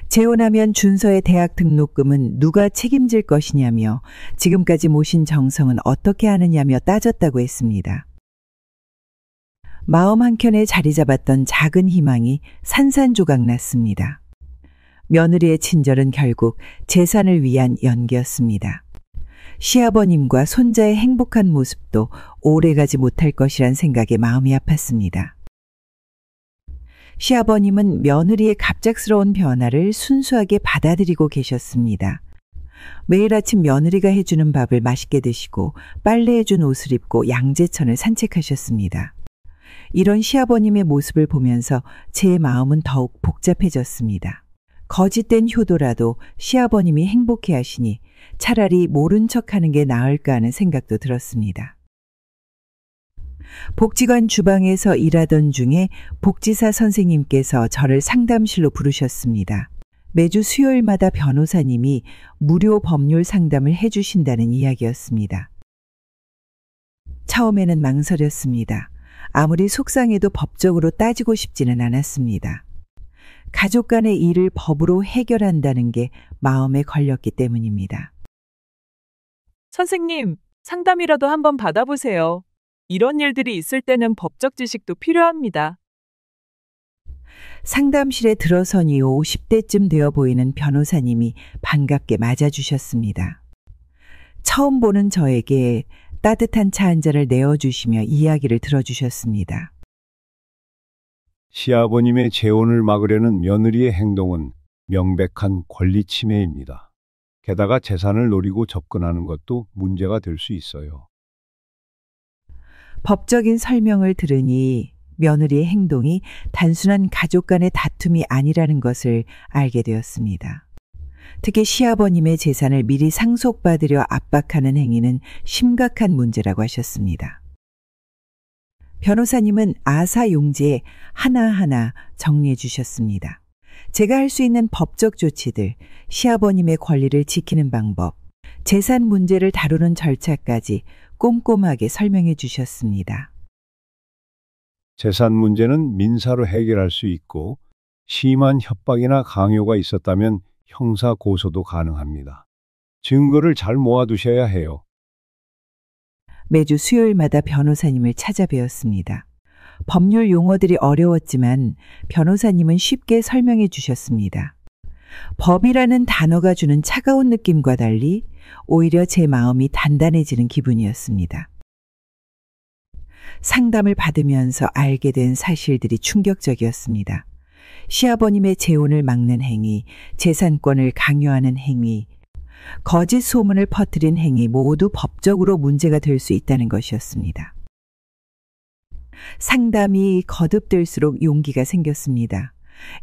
재혼하면 준서의 대학 등록금은 누가 책임질 것이냐며 지금까지 모신 정성은 어떻게 하느냐며 따졌다고 했습니다. 마음 한켠에 자리 잡았던 작은 희망이 산산조각 났습니다. 며느리의 친절은 결국 재산을 위한 연기였습니다. 시아버님과 손자의 행복한 모습도 오래가지 못할 것이란 생각에 마음이 아팠습니다. 시아버님은 며느리의 갑작스러운 변화를 순수하게 받아들이고 계셨습니다. 매일 아침 며느리가 해주는 밥을 맛있게 드시고 빨래해준 옷을 입고 양재천을 산책하셨습니다. 이런 시아버님의 모습을 보면서 제 마음은 더욱 복잡해졌습니다. 거짓된 효도라도 시아버님이 행복해 하시니 차라리 모른 척하는 게 나을까 하는 생각도 들었습니다. 복지관 주방에서 일하던 중에 복지사 선생님께서 저를 상담실로 부르셨습니다. 매주 수요일마다 변호사님이 무료 법률 상담을 해주신다는 이야기였습니다. 처음에는 망설였습니다. 아무리 속상해도 법적으로 따지고 싶지는 않았습니다. 가족 간의 일을 법으로 해결한다는 게 마음에 걸렸기 때문입니다. 선생님, 상담이라도 한번 받아보세요. 이런 일들이 있을 때는 법적 지식도 필요합니다. 상담실에 들어서니 50대쯤 되어 보이는 변호사님이 반갑게 맞아주셨습니다. 처음 보는 저에게 따뜻한 차 한 잔을 내어주시며 이야기를 들어주셨습니다. 시아버님의 재혼을 막으려는 며느리의 행동은 명백한 권리 침해입니다. 게다가 재산을 노리고 접근하는 것도 문제가 될 수 있어요. 법적인 설명을 들으니 며느리의 행동이 단순한 가족 간의 다툼이 아니라는 것을 알게 되었습니다. 특히 시아버님의 재산을 미리 상속받으려 압박하는 행위는 심각한 문제라고 하셨습니다. 변호사님은 아사용지에 하나하나 정리해 주셨습니다. 제가 할 수 있는 법적 조치들, 시아버님의 권리를 지키는 방법, 재산 문제를 다루는 절차까지 꼼꼼하게 설명해 주셨습니다. 재산 문제는 민사로 해결할 수 있고 심한 협박이나 강요가 있었다면 형사 고소도 가능합니다. 증거를 잘 모아두셔야 해요. 매주 수요일마다 변호사님을 찾아뵈었습니다. 법률 용어들이 어려웠지만 변호사님은 쉽게 설명해 주셨습니다. 법이라는 단어가 주는 차가운 느낌과 달리 오히려 제 마음이 단단해지는 기분이었습니다. 상담을 받으면서 알게 된 사실들이 충격적이었습니다. 시아버님의 재혼을 막는 행위, 재산권을 강요하는 행위, 거짓 소문을 퍼뜨린 행위 모두 법적으로 문제가 될 수 있다는 것이었습니다. 상담이 거듭될수록 용기가 생겼습니다.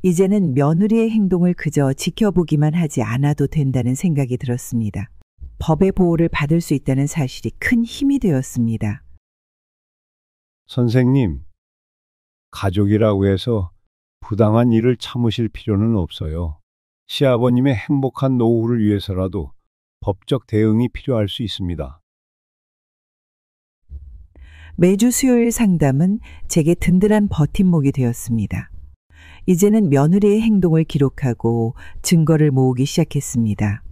이제는 며느리의 행동을 그저 지켜보기만 하지 않아도 된다는 생각이 들었습니다. 법의 보호를 받을 수 있다는 사실이 큰 힘이 되었습니다. 선생님, 가족이라고 해서 부당한 일을 참으실 필요는 없어요. 시아버님의 행복한 노후를 위해서라도 법적 대응이 필요할 수 있습니다. 매주 수요일 상담은 제게 든든한 버팀목이 되었습니다. 이제는 며느리의 행동을 기록하고 증거를 모으기 시작했습니다.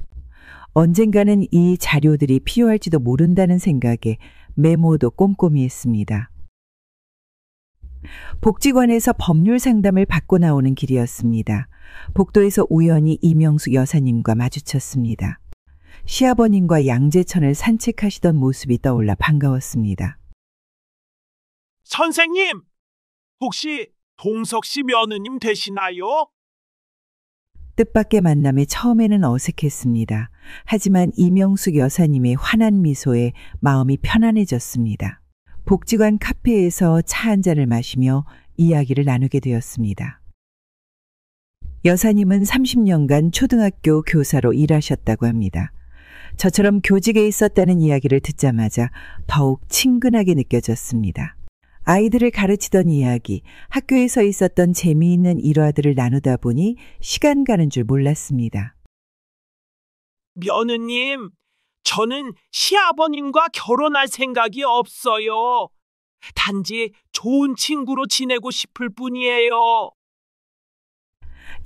언젠가는 이 자료들이 필요할지도 모른다는 생각에 메모도 꼼꼼히 했습니다. 복지관에서 법률 상담을 받고 나오는 길이었습니다. 복도에서 우연히 이명숙 여사님과 마주쳤습니다. 시아버님과 양재천을 산책하시던 모습이 떠올라 반가웠습니다. 선생님, 혹시 동석 씨 며느님 되시나요? 뜻밖의 만남에 처음에는 어색했습니다. 하지만 이명숙 여사님의 환한 미소에 마음이 편안해졌습니다. 복지관 카페에서 차 한 잔을 마시며 이야기를 나누게 되었습니다. 여사님은 30년간 초등학교 교사로 일하셨다고 합니다. 저처럼 교직에 있었다는 이야기를 듣자마자 더욱 친근하게 느껴졌습니다. 아이들을 가르치던 이야기, 학교에서 있었던 재미있는 일화들을 나누다 보니 시간 가는 줄 몰랐습니다. 며느님, 저는 시아버님과 결혼할 생각이 없어요. 단지 좋은 친구로 지내고 싶을 뿐이에요.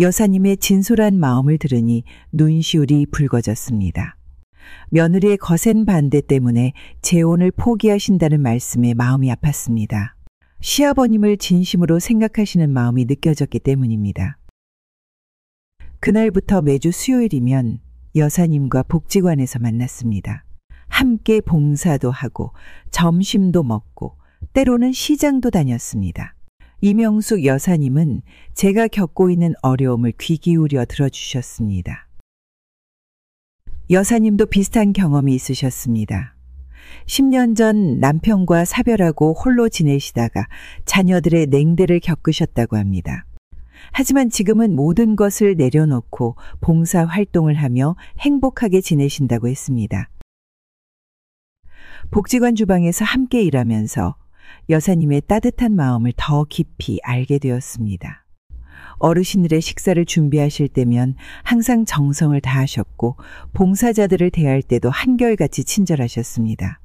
여사님의 진솔한 마음을 들으니 눈시울이 붉어졌습니다. 며느리의 거센 반대 때문에 재혼을 포기하신다는 말씀에 마음이 아팠습니다. 시아버님을 진심으로 생각하시는 마음이 느껴졌기 때문입니다. 그날부터 매주 수요일이면 여사님과 복지관에서 만났습니다. 함께 봉사도 하고 점심도 먹고 때로는 시장도 다녔습니다. 이명숙 여사님은 제가 겪고 있는 어려움을 귀 기울여 들어주셨습니다. 여사님도 비슷한 경험이 있으셨습니다. 10년 전 남편과 사별하고 홀로 지내시다가 자녀들의 냉대를 겪으셨다고 합니다. 하지만 지금은 모든 것을 내려놓고 봉사 활동을 하며 행복하게 지내신다고 했습니다. 복지관 주방에서 함께 일하면서 여사님의 따뜻한 마음을 더 깊이 알게 되었습니다. 어르신들의 식사를 준비하실 때면 항상 정성을 다하셨고 봉사자들을 대할 때도 한결같이 친절하셨습니다.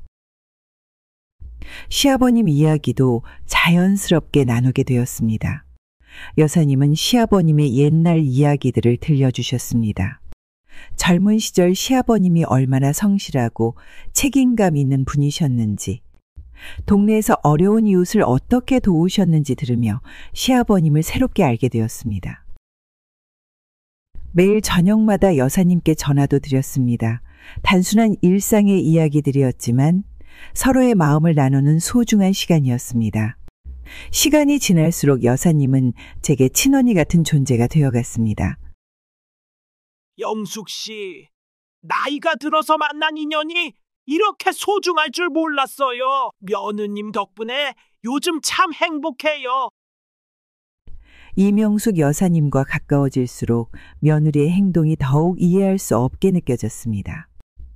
시아버님 이야기도 자연스럽게 나누게 되었습니다. 여사님은 시아버님의 옛날 이야기들을 들려주셨습니다. 젊은 시절 시아버님이 얼마나 성실하고 책임감 있는 분이셨는지, 동네에서 어려운 이웃을 어떻게 도우셨는지 들으며 시아버님을 새롭게 알게 되었습니다. 매일 저녁마다 여사님께 전화도 드렸습니다. 단순한 일상의 이야기들이었지만 서로의 마음을 나누는 소중한 시간이었습니다. 시간이 지날수록 여사님은 제게 친언니 같은 존재가 되어갔습니다. 영숙 씨, 나이가 들어서 만난 인연이 이렇게 소중할 줄 몰랐어요. 며느님 덕분에 요즘 참 행복해요. 이명숙 여사님과 가까워질수록 며느리의 행동이 더욱 이해할 수 없게 느껴졌습니다.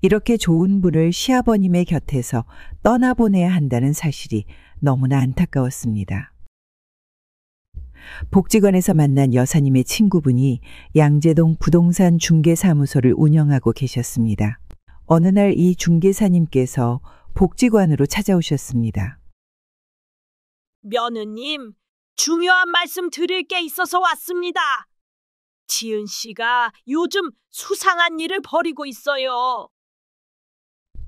이렇게 좋은 분을 시아버님의 곁에서 떠나보내야 한다는 사실이 너무나 안타까웠습니다. 복지관에서 만난 여사님의 친구분이 양재동 부동산 중개사무소를 운영하고 계셨습니다. 어느 날 이 중개사님께서 복지관으로 찾아오셨습니다. 며느님, 중요한 말씀 드릴 게 있어서 왔습니다. 지은 씨가 요즘 수상한 일을 벌이고 있어요.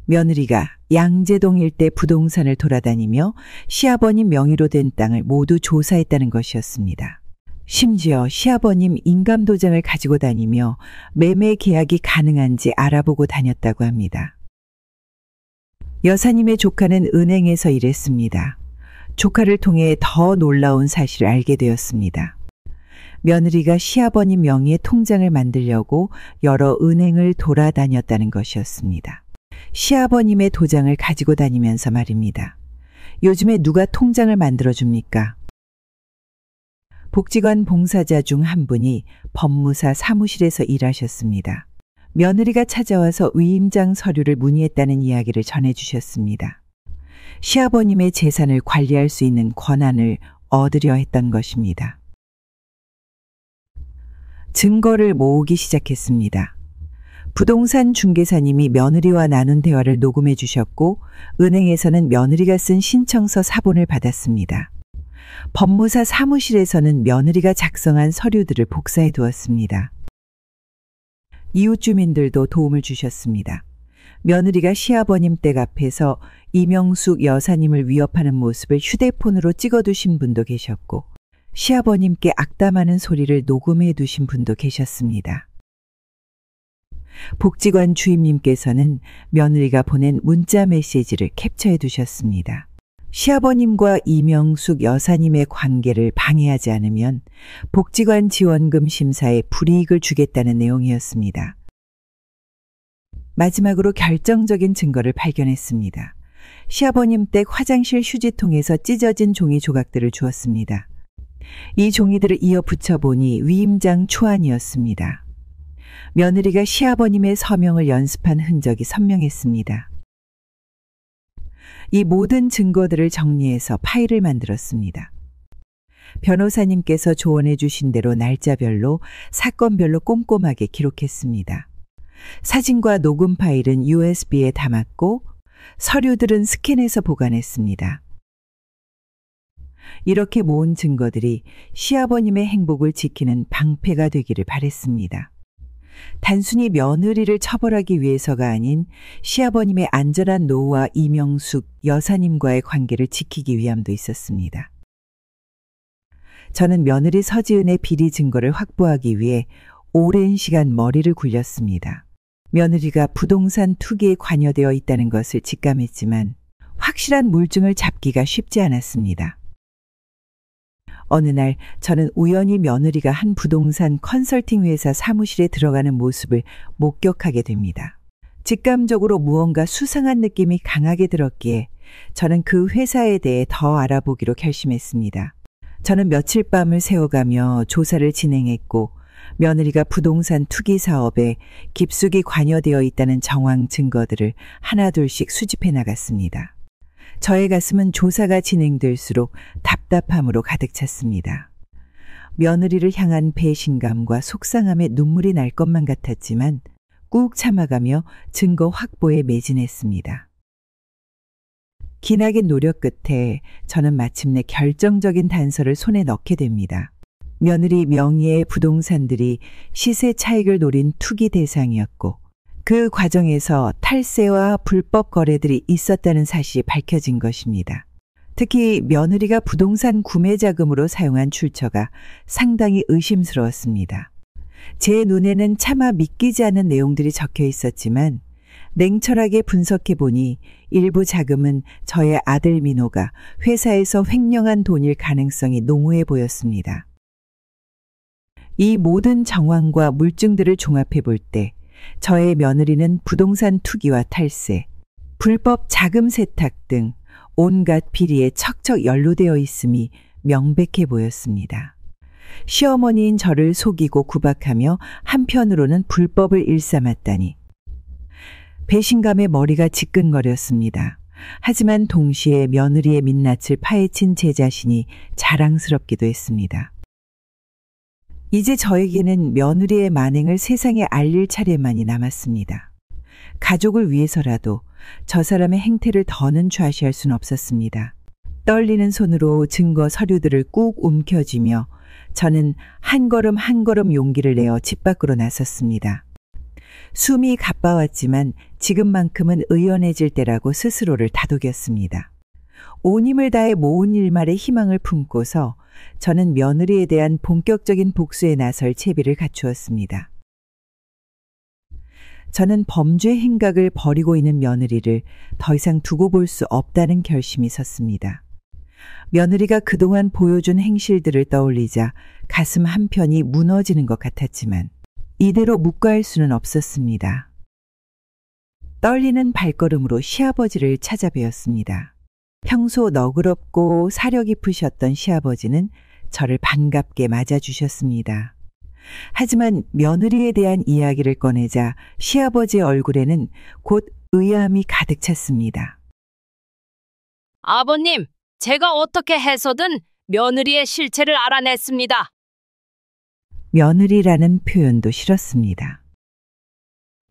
며느리가 양재동 일대 부동산을 돌아다니며 시아버님 명의로 된 땅을 모두 조사했다는 것이었습니다. 심지어 시아버님 인감도장을 가지고 다니며 매매 계약이 가능한지 알아보고 다녔다고 합니다. 여사님의 조카는 은행에서 일했습니다. 조카를 통해 더 놀라운 사실을 알게 되었습니다. 며느리가 시아버님 명의의 통장을 만들려고 여러 은행을 돌아다녔다는 것이었습니다. 시아버님의 도장을 가지고 다니면서 말입니다. 요즘에 누가 통장을 만들어줍니까? 복지관 봉사자 중 한 분이 법무사 사무실에서 일하셨습니다. 며느리가 찾아와서 위임장 서류를 문의했다는 이야기를 전해주셨습니다. 시아버님의 재산을 관리할 수 있는 권한을 얻으려 했던 것입니다. 증거를 모으기 시작했습니다. 부동산 중개사님이 며느리와 나눈 대화를 녹음해 주셨고 은행에서는 며느리가 쓴 신청서 사본을 받았습니다. 법무사 사무실에서는 며느리가 작성한 서류들을 복사해 두었습니다. 이웃 주민들도 도움을 주셨습니다. 며느리가 시아버님 댁 앞에서 이명숙 여사님을 위협하는 모습을 휴대폰으로 찍어두신 분도 계셨고 시아버님께 악담하는 소리를 녹음해 두신 분도 계셨습니다. 복지관 주임님께서는 며느리가 보낸 문자 메시지를 캡처해 두셨습니다. 시아버님과 이명숙 여사님의 관계를 방해하지 않으면 복지관 지원금 심사에 불이익을 주겠다는 내용이었습니다. 마지막으로 결정적인 증거를 발견했습니다. 시아버님 댁 화장실 휴지통에서 찢어진 종이 조각들을 주었습니다. 이 종이들을 이어 붙여보니 위임장 초안이었습니다. 며느리가 시아버님의 서명을 연습한 흔적이 선명했습니다. 이 모든 증거들을 정리해서 파일을 만들었습니다. 변호사님께서 조언해 주신 대로 날짜별로 사건별로 꼼꼼하게 기록했습니다. 사진과 녹음 파일은 USB에 담았고 서류들은 스캔해서 보관했습니다. 이렇게 모은 증거들이 시아버님의 행복을 지키는 방패가 되기를 바랬습니다. 단순히 며느리를 처벌하기 위해서가 아닌 시아버님의 안전한 노후와 이명숙 여사님과의 관계를 지키기 위함도 있었습니다. 저는 며느리 서지은의 비리 증거를 확보하기 위해 오랜 시간 머리를 굴렸습니다. 며느리가 부동산 투기에 관여되어 있다는 것을 직감했지만 확실한 물증을 잡기가 쉽지 않았습니다. 어느 날 저는 우연히 며느리가 한 부동산 컨설팅 회사 사무실에 들어가는 모습을 목격하게 됩니다. 직감적으로 무언가 수상한 느낌이 강하게 들었기에 저는 그 회사에 대해 더 알아보기로 결심했습니다. 저는 며칠 밤을 새워가며 조사를 진행했고 며느리가 부동산 투기 사업에 깊숙이 관여되어 있다는 정황 증거들을 하나둘씩 수집해 나갔습니다. 저의 가슴은 조사가 진행될수록 답답함으로 가득 찼습니다. 며느리를 향한 배신감과 속상함에 눈물이 날 것만 같았지만 꾹 참아가며 증거 확보에 매진했습니다. 기나긴 노력 끝에 저는 마침내 결정적인 단서를 손에 넣게 됩니다. 며느리 명의의 부동산들이 시세 차익을 노린 투기 대상이었고 그 과정에서 탈세와 불법 거래들이 있었다는 사실이 밝혀진 것입니다. 특히 며느리가 부동산 구매 자금으로 사용한 출처가 상당히 의심스러웠습니다. 제 눈에는 차마 믿기지 않는 내용들이 적혀 있었지만 냉철하게 분석해 보니 일부 자금은 저의 아들 민호가 회사에서 횡령한 돈일 가능성이 농후해 보였습니다. 이 모든 정황과 물증들을 종합해 볼 때 저의 며느리는 부동산 투기와 탈세, 불법 자금 세탁 등 온갖 비리에 척척 연루되어 있음이 명백해 보였습니다. 시어머니인 저를 속이고 구박하며 한편으로는 불법을 일삼았다니. 배신감에 머리가 지끈거렸습니다. 하지만 동시에 며느리의 민낯을 파헤친 제 자신이 자랑스럽기도 했습니다. 이제 저에게는 며느리의 만행을 세상에 알릴 차례만이 남았습니다. 가족을 위해서라도 저 사람의 행태를 더는 좌시할 순 없었습니다. 떨리는 손으로 증거 서류들을 꾹 움켜쥐며 저는 한 걸음 한 걸음 용기를 내어 집 밖으로 나섰습니다. 숨이 가빠왔지만 지금만큼은 의연해질 때라고 스스로를 다독였습니다. 온 힘을 다해 모은 일말의 희망을 품고서 저는 며느리에 대한 본격적인 복수에 나설 채비를 갖추었습니다. 저는 범죄 행각을 벌이고 있는 며느리를 더 이상 두고 볼 수 없다는 결심이 섰습니다. 며느리가 그동안 보여준 행실들을 떠올리자 가슴 한편이 무너지는 것 같았지만 이대로 묵과할 수는 없었습니다. 떨리는 발걸음으로 시아버지를 찾아뵈었습니다. 평소 너그럽고 사려 깊으셨던 시아버지는 저를 반갑게 맞아주셨습니다. 하지만 며느리에 대한 이야기를 꺼내자 시아버지의 얼굴에는 곧 의아함이 가득 찼습니다. 아버님, 제가 어떻게 해서든 며느리의 실체를 알아냈습니다. 며느리라는 표현도 싫었습니다.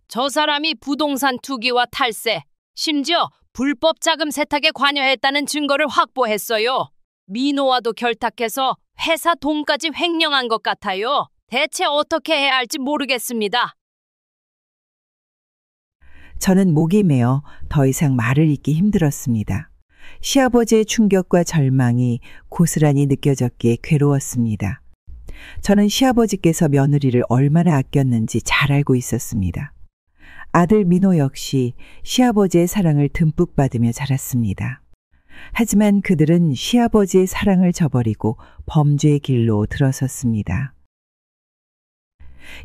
저 사람이 부동산 투기와 탈세, 심지어 불법 자금 세탁에 관여했다는 증거를 확보했어요. 민호와도 결탁해서 회사 돈까지 횡령한 것 같아요. 대체 어떻게 해야 할지 모르겠습니다. 저는 목이 메어 더 이상 말을 잇기 힘들었습니다. 시아버지의 충격과 절망이 고스란히 느껴졌기에 괴로웠습니다. 저는 시아버지께서 며느리를 얼마나 아꼈는지 잘 알고 있었습니다. 아들 민호 역시 시아버지의 사랑을 듬뿍 받으며 자랐습니다. 하지만 그들은 시아버지의 사랑을 저버리고 범죄의 길로 들어섰습니다.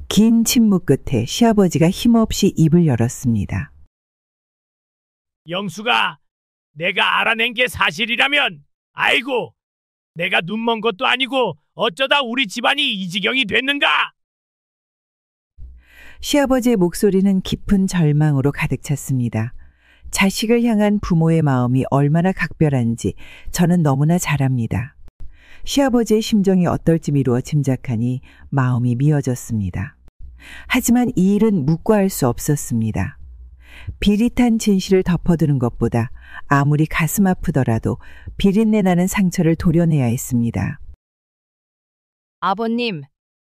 긴 침묵 끝에 시아버지가 힘없이 입을 열었습니다. 영수가 내가 알아낸 게 사실이라면 아이고 내가 눈먼 것도 아니고 어쩌다 우리 집안이 이 지경이 됐는가? 시아버지의 목소리는 깊은 절망으로 가득 찼습니다. 자식을 향한 부모의 마음이 얼마나 각별한지 저는 너무나 잘 압니다. 시아버지의 심정이 어떨지 미루어 짐작하니 마음이 미어졌습니다. 하지만 이 일은 묵과할 수 없었습니다. 비릿한 진실을 덮어두는 것보다 아무리 가슴 아프더라도 비린내 나는 상처를 도려내야 했습니다. 아버님,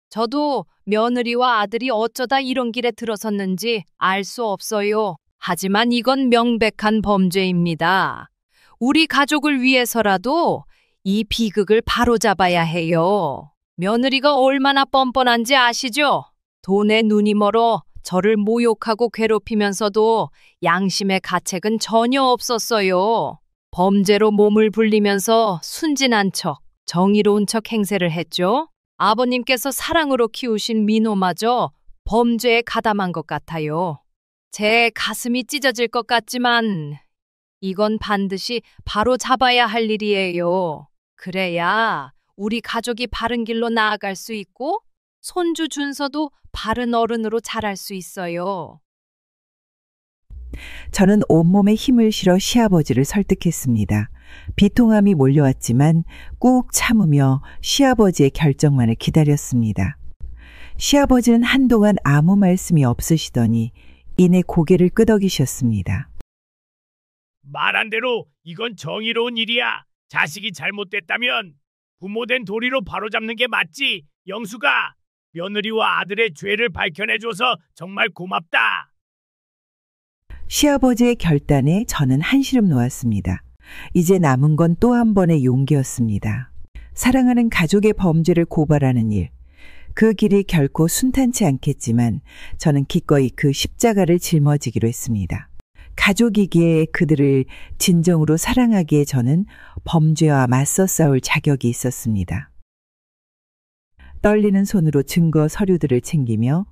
저도 며느리와 아들이 어쩌다 이런 길에 들어섰는지 알 수 없어요. 하지만 이건 명백한 범죄입니다. 우리 가족을 위해서라도 이 비극을 바로잡아야 해요. 며느리가 얼마나 뻔뻔한지 아시죠? 돈에 눈이 멀어 저를 모욕하고 괴롭히면서도 양심의 가책은 전혀 없었어요. 범죄로 몸을 불리면서 순진한 척, 정의로운 척 행세를 했죠. 아버님께서 사랑으로 키우신 민호마저 범죄에 가담한 것 같아요. 제 가슴이 찢어질 것 같지만 이건 반드시 바로 잡아야 할 일이에요. 그래야 우리 가족이 바른 길로 나아갈 수 있고 손주 준서도 바른 어른으로 자랄 수 있어요. 저는 온몸에 힘을 실어 시아버지를 설득했습니다. 비통함이 몰려왔지만 꾹 참으며 시아버지의 결정만을 기다렸습니다. 시아버지는 한동안 아무 말씀이 없으시더니 이내 고개를 끄덕이셨습니다. 말한 대로 이건 정의로운 일이야. 자식이 잘못됐다면 부모된 도리로 바로잡는 게 맞지. 영수가 며느리와 아들의 죄를 밝혀내줘서 정말 고맙다. 시아버지의 결단에 저는 한시름 놓았습니다. 이제 남은 건 또 한 번의 용기였습니다. 사랑하는 가족의 범죄를 고발하는 일. 그 길이 결코 순탄치 않겠지만 저는 기꺼이 그 십자가를 짊어지기로 했습니다. 가족이기에 그들을 진정으로 사랑하기에 저는 범죄와 맞서 싸울 자격이 있었습니다. 떨리는 손으로 증거 서류들을 챙기며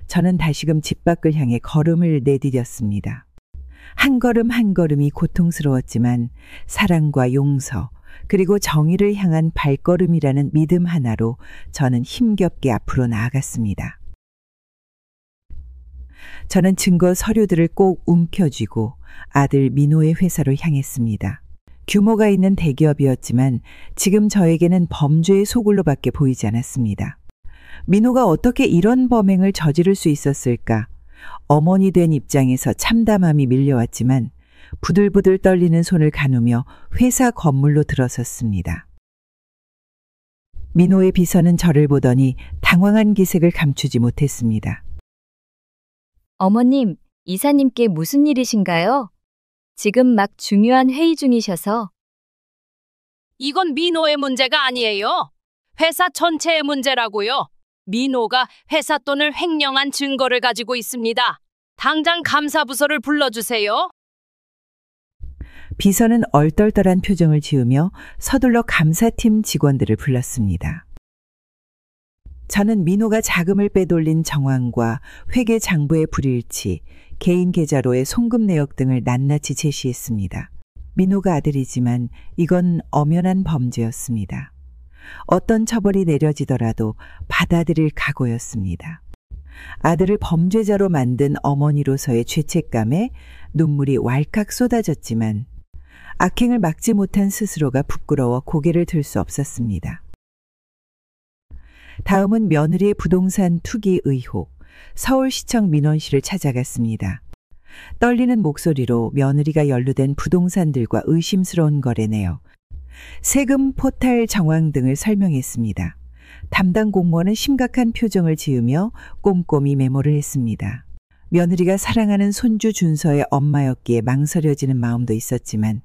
저는 다시금 집 밖을 향해 걸음을 내디뎠습니다. 한 걸음 한 걸음이 고통스러웠지만 사랑과 용서, 그리고 정의를 향한 발걸음이라는 믿음 하나로 저는 힘겹게 앞으로 나아갔습니다. 저는 증거 서류들을 꼭 움켜쥐고 아들 민호의 회사로 향했습니다. 규모가 있는 대기업이었지만 지금 저에게는 범죄의 소굴로밖에 보이지 않았습니다. 민호가 어떻게 이런 범행을 저지를 수 있었을까? 어머니 된 입장에서 참담함이 밀려왔지만 부들부들 떨리는 손을 가누며 회사 건물로 들어섰습니다. 민호의 비서는 저를 보더니 당황한 기색을 감추지 못했습니다. 어머님, 이사님께 무슨 일이신가요? 지금 막 중요한 회의 중이셔서. 이건 민호의 문제가 아니에요. 회사 전체의 문제라고요. 민호가 회사 돈을 횡령한 증거를 가지고 있습니다. 당장 감사부서를 불러주세요. 비서는 얼떨떨한 표정을 지으며 서둘러 감사팀 직원들을 불렀습니다. 저는 민호가 자금을 빼돌린 정황과 회계 장부의 불일치, 개인 계좌로의 송금 내역 등을 낱낱이 제시했습니다. 민호가 아들이지만 이건 엄연한 범죄였습니다. 어떤 처벌이 내려지더라도 받아들일 각오였습니다. 아들을 범죄자로 만든 어머니로서의 죄책감에 눈물이 왈칵 쏟아졌지만 악행을 막지 못한 스스로가 부끄러워 고개를 들 수 없었습니다. 다음은 며느리의 부동산 투기 의혹, 서울시청 민원실을 찾아갔습니다. 떨리는 목소리로 며느리가 연루된 부동산들과 의심스러운 거래 내역, 세금 포탈 정황 등을 설명했습니다. 담당 공무원은 심각한 표정을 지으며 꼼꼼히 메모를 했습니다. 며느리가 사랑하는 손주 준서의 엄마였기에 망설여지는 마음도 있었지만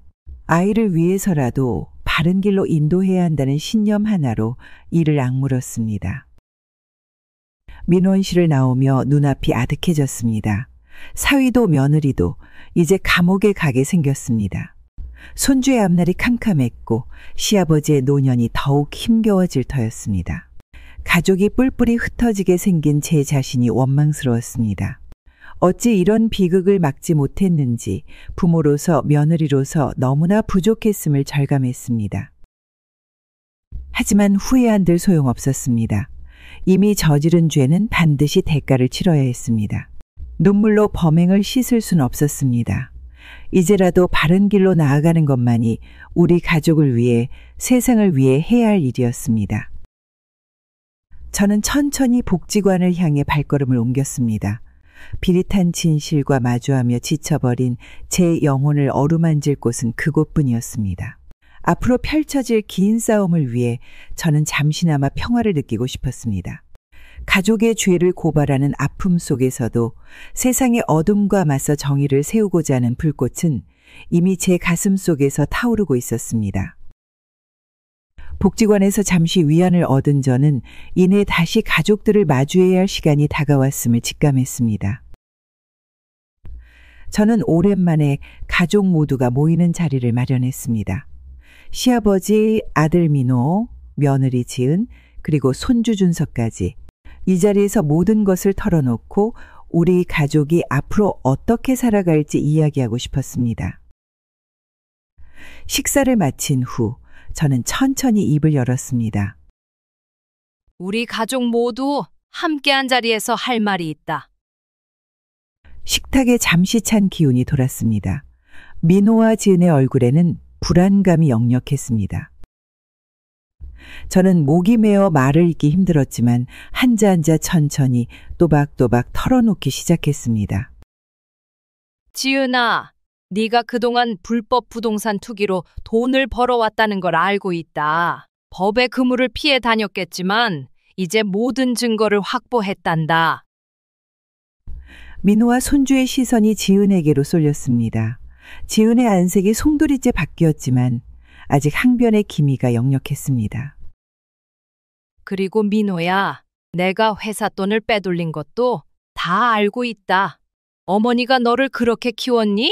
아이를 위해서라도 바른 길로 인도해야 한다는 신념 하나로 이를 악물었습니다. 민원실을 나오며 눈앞이 아득해졌습니다. 사위도 며느리도 이제 감옥에 가게 생겼습니다. 손주의 앞날이 캄캄했고 시아버지의 노년이 더욱 힘겨워질 터였습니다. 가족이 뿔뿔이 흩어지게 생긴 제 자신이 원망스러웠습니다. 어찌 이런 비극을 막지 못했는지 부모로서 며느리로서 너무나 부족했음을 절감했습니다. 하지만 후회 한들 소용없었습니다. 이미 저지른 죄는 반드시 대가를 치러야 했습니다. 눈물로 범행을 씻을 순 없었습니다. 이제라도 바른 길로 나아가는 것만이 우리 가족을 위해, 세상을 위해 해야 할 일이었습니다. 저는 천천히 복지관을 향해 발걸음을 옮겼습니다. 비릿한 진실과 마주하며 지쳐버린 제 영혼을 어루만질 곳은 그곳뿐이었습니다. 앞으로 펼쳐질 긴 싸움을 위해 저는 잠시나마 평화를 느끼고 싶었습니다. 가족의 죄를 고발하는 아픔 속에서도 세상의 어둠과 맞서 정의를 세우고자 하는 불꽃은 이미 제 가슴 속에서 타오르고 있었습니다. 복지관에서 잠시 위안을 얻은 저는 이내 다시 가족들을 마주해야 할 시간이 다가왔음을 직감했습니다. 저는 오랜만에 가족 모두가 모이는 자리를 마련했습니다. 시아버지, 아들 민호, 며느리 지은, 그리고 손주 준서까지 이 자리에서 모든 것을 털어놓고 우리 가족이 앞으로 어떻게 살아갈지 이야기하고 싶었습니다. 식사를 마친 후 저는 천천히 입을 열었습니다. 우리 가족 모두 함께한 자리에서 할 말이 있다. 식탁에 잠시 찬 기운이 돌았습니다. 민호와 지은의 얼굴에는 불안감이 역력했습니다. 저는 목이 메어 말을 잇기 힘들었지만 한자 한자 천천히 또박또박 털어놓기 시작했습니다. 지은아, 네가 그동안 불법 부동산 투기로 돈을 벌어왔다는 걸 알고 있다. 법의 그물을 피해 다녔겠지만 이제 모든 증거를 확보했단다. 민호와 손주의 시선이 지은에게로 쏠렸습니다. 지은의 안색이 송두리째 바뀌었지만 아직 항변의 기미가 역력했습니다. 그리고 민호야, 내가 회사 돈을 빼돌린 것도 다 알고 있다. 어머니가 너를 그렇게 키웠니?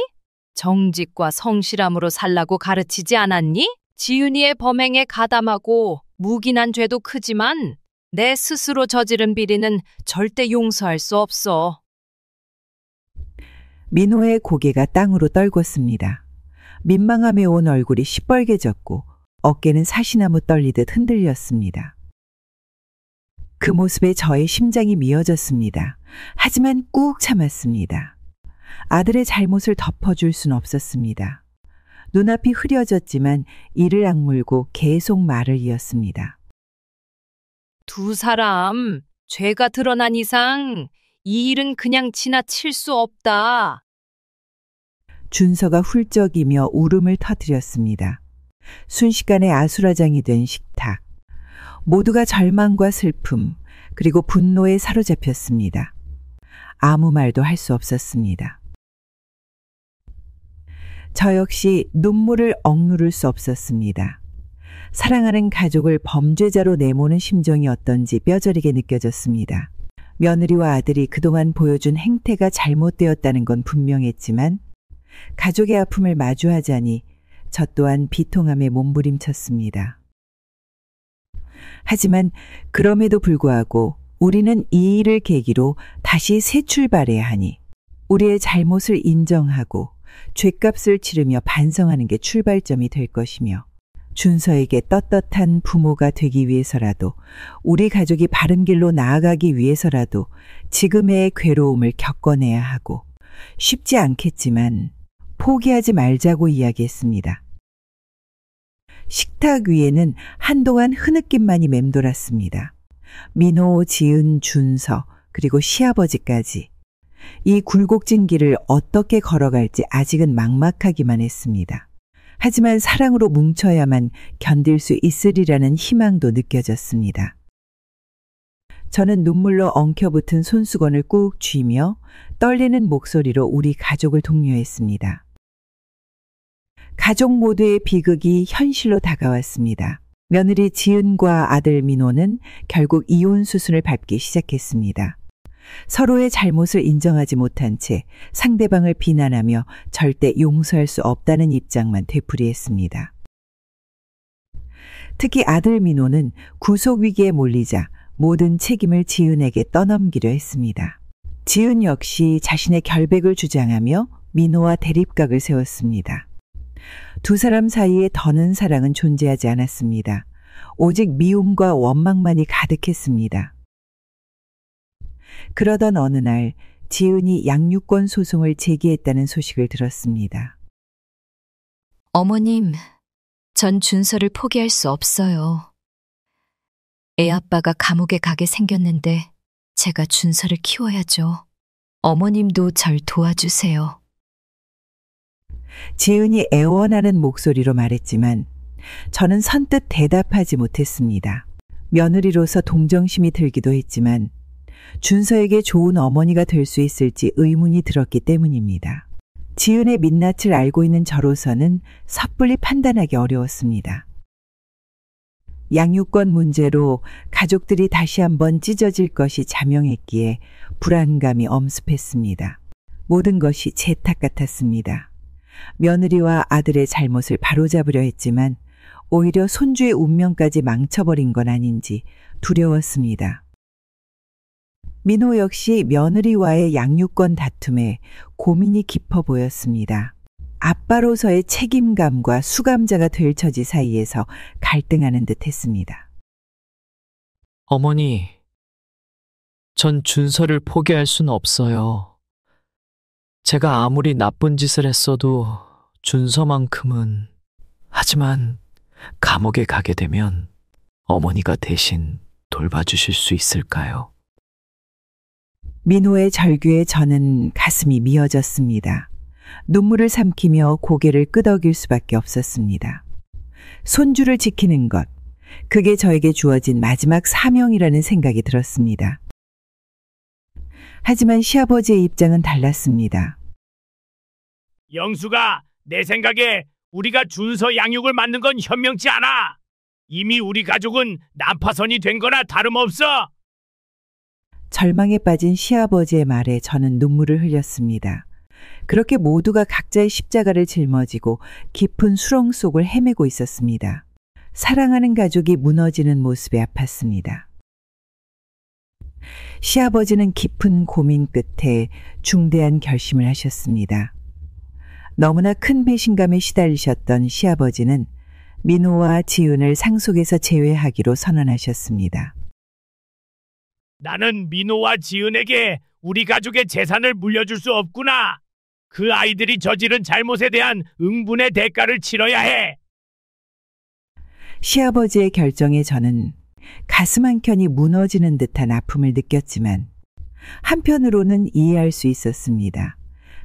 정직과 성실함으로 살라고 가르치지 않았니? 지은이의 범행에 가담하고 묵인한 죄도 크지만 내 스스로 저지른 비리는 절대 용서할 수 없어. 민호의 고개가 땅으로 떨궜습니다. 민망함에 온 얼굴이 시뻘개졌고 어깨는 사시나무 떨리듯 흔들렸습니다. 그 모습에 저의 심장이 미어졌습니다. 하지만 꾹 참았습니다. 아들의 잘못을 덮어줄 순 없었습니다. 눈앞이 흐려졌지만 이를 악물고 계속 말을 이었습니다. 두 사람, 죄가 드러난 이상 이 일은 그냥 지나칠 수 없다. 준서가 훌쩍이며 울음을 터뜨렸습니다. 순식간에 아수라장이 된 식탁. 모두가 절망과 슬픔, 그리고 분노에 사로잡혔습니다. 아무 말도 할 수 없었습니다. 저 역시 눈물을 억누를 수 없었습니다. 사랑하는 가족을 범죄자로 내모는 심정이 어떤지 뼈저리게 느껴졌습니다. 며느리와 아들이 그동안 보여준 행태가 잘못되었다는 건 분명했지만 가족의 아픔을 마주하자니 저 또한 비통함에 몸부림쳤습니다. 하지만 그럼에도 불구하고 우리는 이 일을 계기로 다시 새 출발해야 하니 우리의 잘못을 인정하고 죗값을 치르며 반성하는 게 출발점이 될 것이며 준서에게 떳떳한 부모가 되기 위해서라도 우리 가족이 바른 길로 나아가기 위해서라도 지금의 괴로움을 겪어내야 하고 쉽지 않겠지만 포기하지 말자고 이야기했습니다. 식탁 위에는 한동안 흐느낌만이 맴돌았습니다. 민호, 지은, 준서, 그리고 시아버지까지. 이 굴곡진 길을 어떻게 걸어갈지 아직은 막막하기만 했습니다. 하지만 사랑으로 뭉쳐야만 견딜 수 있으리라는 희망도 느껴졌습니다. 저는 눈물로 엉켜붙은 손수건을 꾹 쥐며 떨리는 목소리로 우리 가족을 독려했습니다. 가족 모두의 비극이 현실로 다가왔습니다. 며느리 지은과 아들 민호는 결국 이혼 수순을 밟기 시작했습니다. 서로의 잘못을 인정하지 못한 채 상대방을 비난하며 절대 용서할 수 없다는 입장만 되풀이했습니다. 특히 아들 민호는 구속 위기에 몰리자 모든 책임을 지은에게 떠넘기려 했습니다. 지은 역시 자신의 결백을 주장하며 민호와 대립각을 세웠습니다. 두 사람 사이에 더는 사랑은 존재하지 않았습니다. 오직 미움과 원망만이 가득했습니다. 그러던 어느 날 지은이 양육권 소송을 제기했다는 소식을 들었습니다. 어머님, 전 준서를 포기할 수 없어요. 애 아빠가 감옥에 가게 생겼는데 제가 준서를 키워야죠. 어머님도 절 도와주세요. 지은이 애원하는 목소리로 말했지만 저는 선뜻 대답하지 못했습니다. 며느리로서 동정심이 들기도 했지만 준서에게 좋은 어머니가 될 수 있을지 의문이 들었기 때문입니다. 지은의 민낯을 알고 있는 저로서는 섣불리 판단하기 어려웠습니다. 양육권 문제로 가족들이 다시 한번 찢어질 것이 자명했기에 불안감이 엄습했습니다. 모든 것이 제 탓 같았습니다. 며느리와 아들의 잘못을 바로잡으려 했지만 오히려 손주의 운명까지 망쳐버린 건 아닌지 두려웠습니다. 민호 역시 며느리와의 양육권 다툼에 고민이 깊어 보였습니다. 아빠로서의 책임감과 수감자가 될 처지 사이에서 갈등하는 듯 했습니다. 어머니, 전 준서를 포기할 순 없어요. 제가 아무리 나쁜 짓을 했어도 준서만큼은. 하지만 감옥에 가게 되면 어머니가 대신 돌봐주실 수 있을까요? 민호의 절규에 저는 가슴이 미어졌습니다. 눈물을 삼키며 고개를 끄덕일 수밖에 없었습니다. 손주를 지키는 것, 그게 저에게 주어진 마지막 사명이라는 생각이 들었습니다. 하지만 시아버지의 입장은 달랐습니다. 영수가 내 생각에 우리가 준서 양육을 맡는 건 현명치 않아. 이미 우리 가족은 난파선이 된 거나 다름없어. 절망에 빠진 시아버지의 말에 저는 눈물을 흘렸습니다. 그렇게 모두가 각자의 십자가를 짊어지고 깊은 수렁 속을 헤매고 있었습니다. 사랑하는 가족이 무너지는 모습에 아팠습니다. 시아버지는 깊은 고민 끝에 중대한 결심을 하셨습니다. 너무나 큰 배신감에 시달리셨던 시아버지는 민호와 지은을 상속에서 제외하기로 선언하셨습니다. 나는 민호와 지은에게 우리 가족의 재산을 물려줄 수 없구나. 그 아이들이 저지른 잘못에 대한 응분의 대가를 치러야 해. 시아버지의 결정에 저는 가슴 한켠이 무너지는 듯한 아픔을 느꼈지만 한편으로는 이해할 수 있었습니다.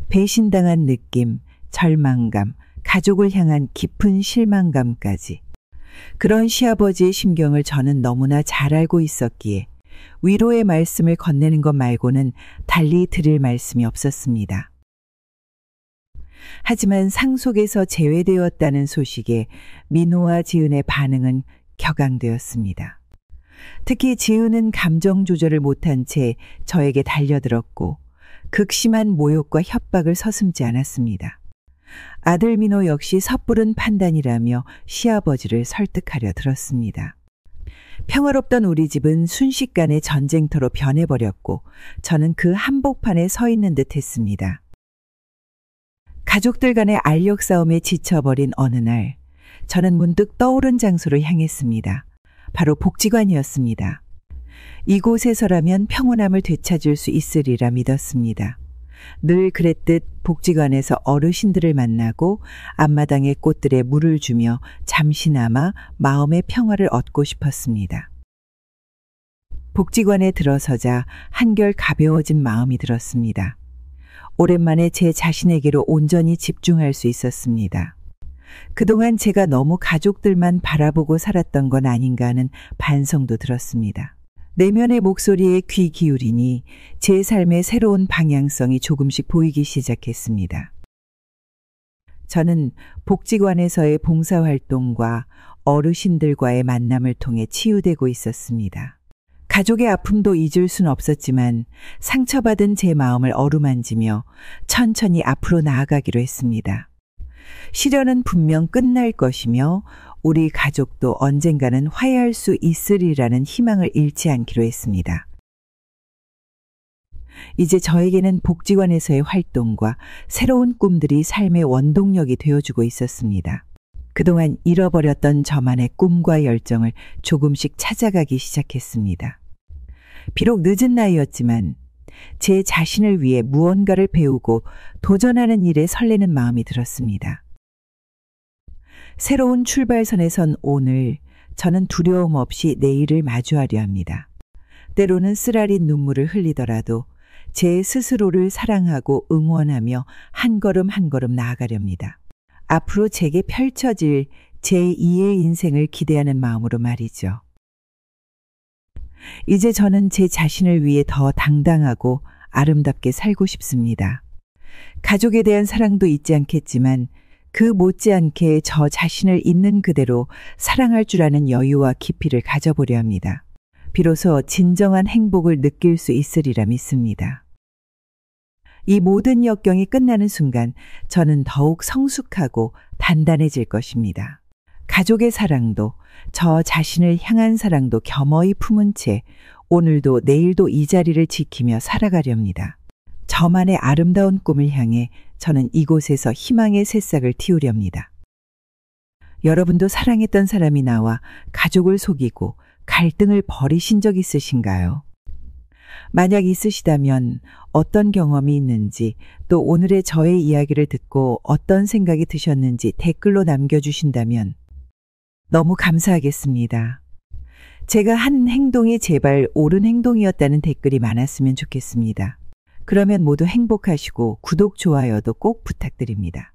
배신당한 느낌, 절망감, 가족을 향한 깊은 실망감까지. 그런 시아버지의 심경을 저는 너무나 잘 알고 있었기에 위로의 말씀을 건네는 것 말고는 달리 드릴 말씀이 없었습니다. 하지만 상속에서 제외되었다는 소식에 민호와 지은의 반응은 격앙되었습니다. 특히 지은은 감정 조절을 못한 채 저에게 달려들었고 극심한 모욕과 협박을 서슴지 않았습니다. 아들 민호 역시 섣부른 판단이라며 시아버지를 설득하려 들었습니다. 평화롭던 우리 집은 순식간에 전쟁터로 변해버렸고 저는 그 한복판에 서 있는 듯 했습니다. 가족들 간의 알력 싸움에 지쳐버린 어느 날 저는 문득 떠오른 장소를 향했습니다. 바로 복지관이었습니다. 이곳에서라면 평온함을 되찾을 수 있으리라 믿었습니다. 늘 그랬듯 복지관에서 어르신들을 만나고 앞마당의 꽃들에 물을 주며 잠시나마 마음의 평화를 얻고 싶었습니다. 복지관에 들어서자 한결 가벼워진 마음이 들었습니다. 오랜만에 제 자신에게로 온전히 집중할 수 있었습니다. 그동안 제가 너무 가족들만 바라보고 살았던 건 아닌가 하는 반성도 들었습니다. 내면의 목소리에 귀 기울이니 제 삶의 새로운 방향성이 조금씩 보이기 시작했습니다. 저는 복지관에서의 봉사활동과 어르신들과의 만남을 통해 치유되고 있었습니다. 가족의 아픔도 잊을 순 없었지만 상처받은 제 마음을 어루만지며 천천히 앞으로 나아가기로 했습니다. 시련은 분명 끝날 것이며 우리 가족도 언젠가는 화해할 수 있으리라는 희망을 잃지 않기로 했습니다. 이제 저에게는 복지관에서의 활동과 새로운 꿈들이 삶의 원동력이 되어주고 있었습니다. 그동안 잃어버렸던 저만의 꿈과 열정을 조금씩 찾아가기 시작했습니다. 비록 늦은 나이였지만 제 자신을 위해 무언가를 배우고 도전하는 일에 설레는 마음이 들었습니다. 새로운 출발선에 선 오늘 저는 두려움 없이 내일을 마주하려 합니다. 때로는 쓰라린 눈물을 흘리더라도 제 스스로를 사랑하고 응원하며 한 걸음 한 걸음 나아가렵니다. 앞으로 제게 펼쳐질 제2의 인생을 기대하는 마음으로 말이죠. 이제 저는 제 자신을 위해 더 당당하고 아름답게 살고 싶습니다. 가족에 대한 사랑도 잊지 않겠지만 그 못지않게 저 자신을 있는 그대로 사랑할 줄 아는 여유와 깊이를 가져보려 합니다. 비로소 진정한 행복을 느낄 수 있으리라 믿습니다. 이 모든 역경이 끝나는 순간 저는 더욱 성숙하고 단단해질 것입니다. 가족의 사랑도 저 자신을 향한 사랑도 겸허히 품은 채 오늘도 내일도 이 자리를 지키며 살아가려 합니다. 저만의 아름다운 꿈을 향해 저는 이곳에서 희망의 새싹을 틔우려 합니다. 여러분도 사랑했던 사람이 나와 가족을 속이고 갈등을 벌이신 적 있으신가요? 만약 있으시다면 어떤 경험이 있는지 또 오늘의 저의 이야기를 듣고 어떤 생각이 드셨는지 댓글로 남겨주신다면 너무 감사하겠습니다. 제가 한 행동이 제발 옳은 행동이었다는 댓글이 많았으면 좋겠습니다. 그러면 모두 행복하시고 구독, 좋아요도 꼭 부탁드립니다.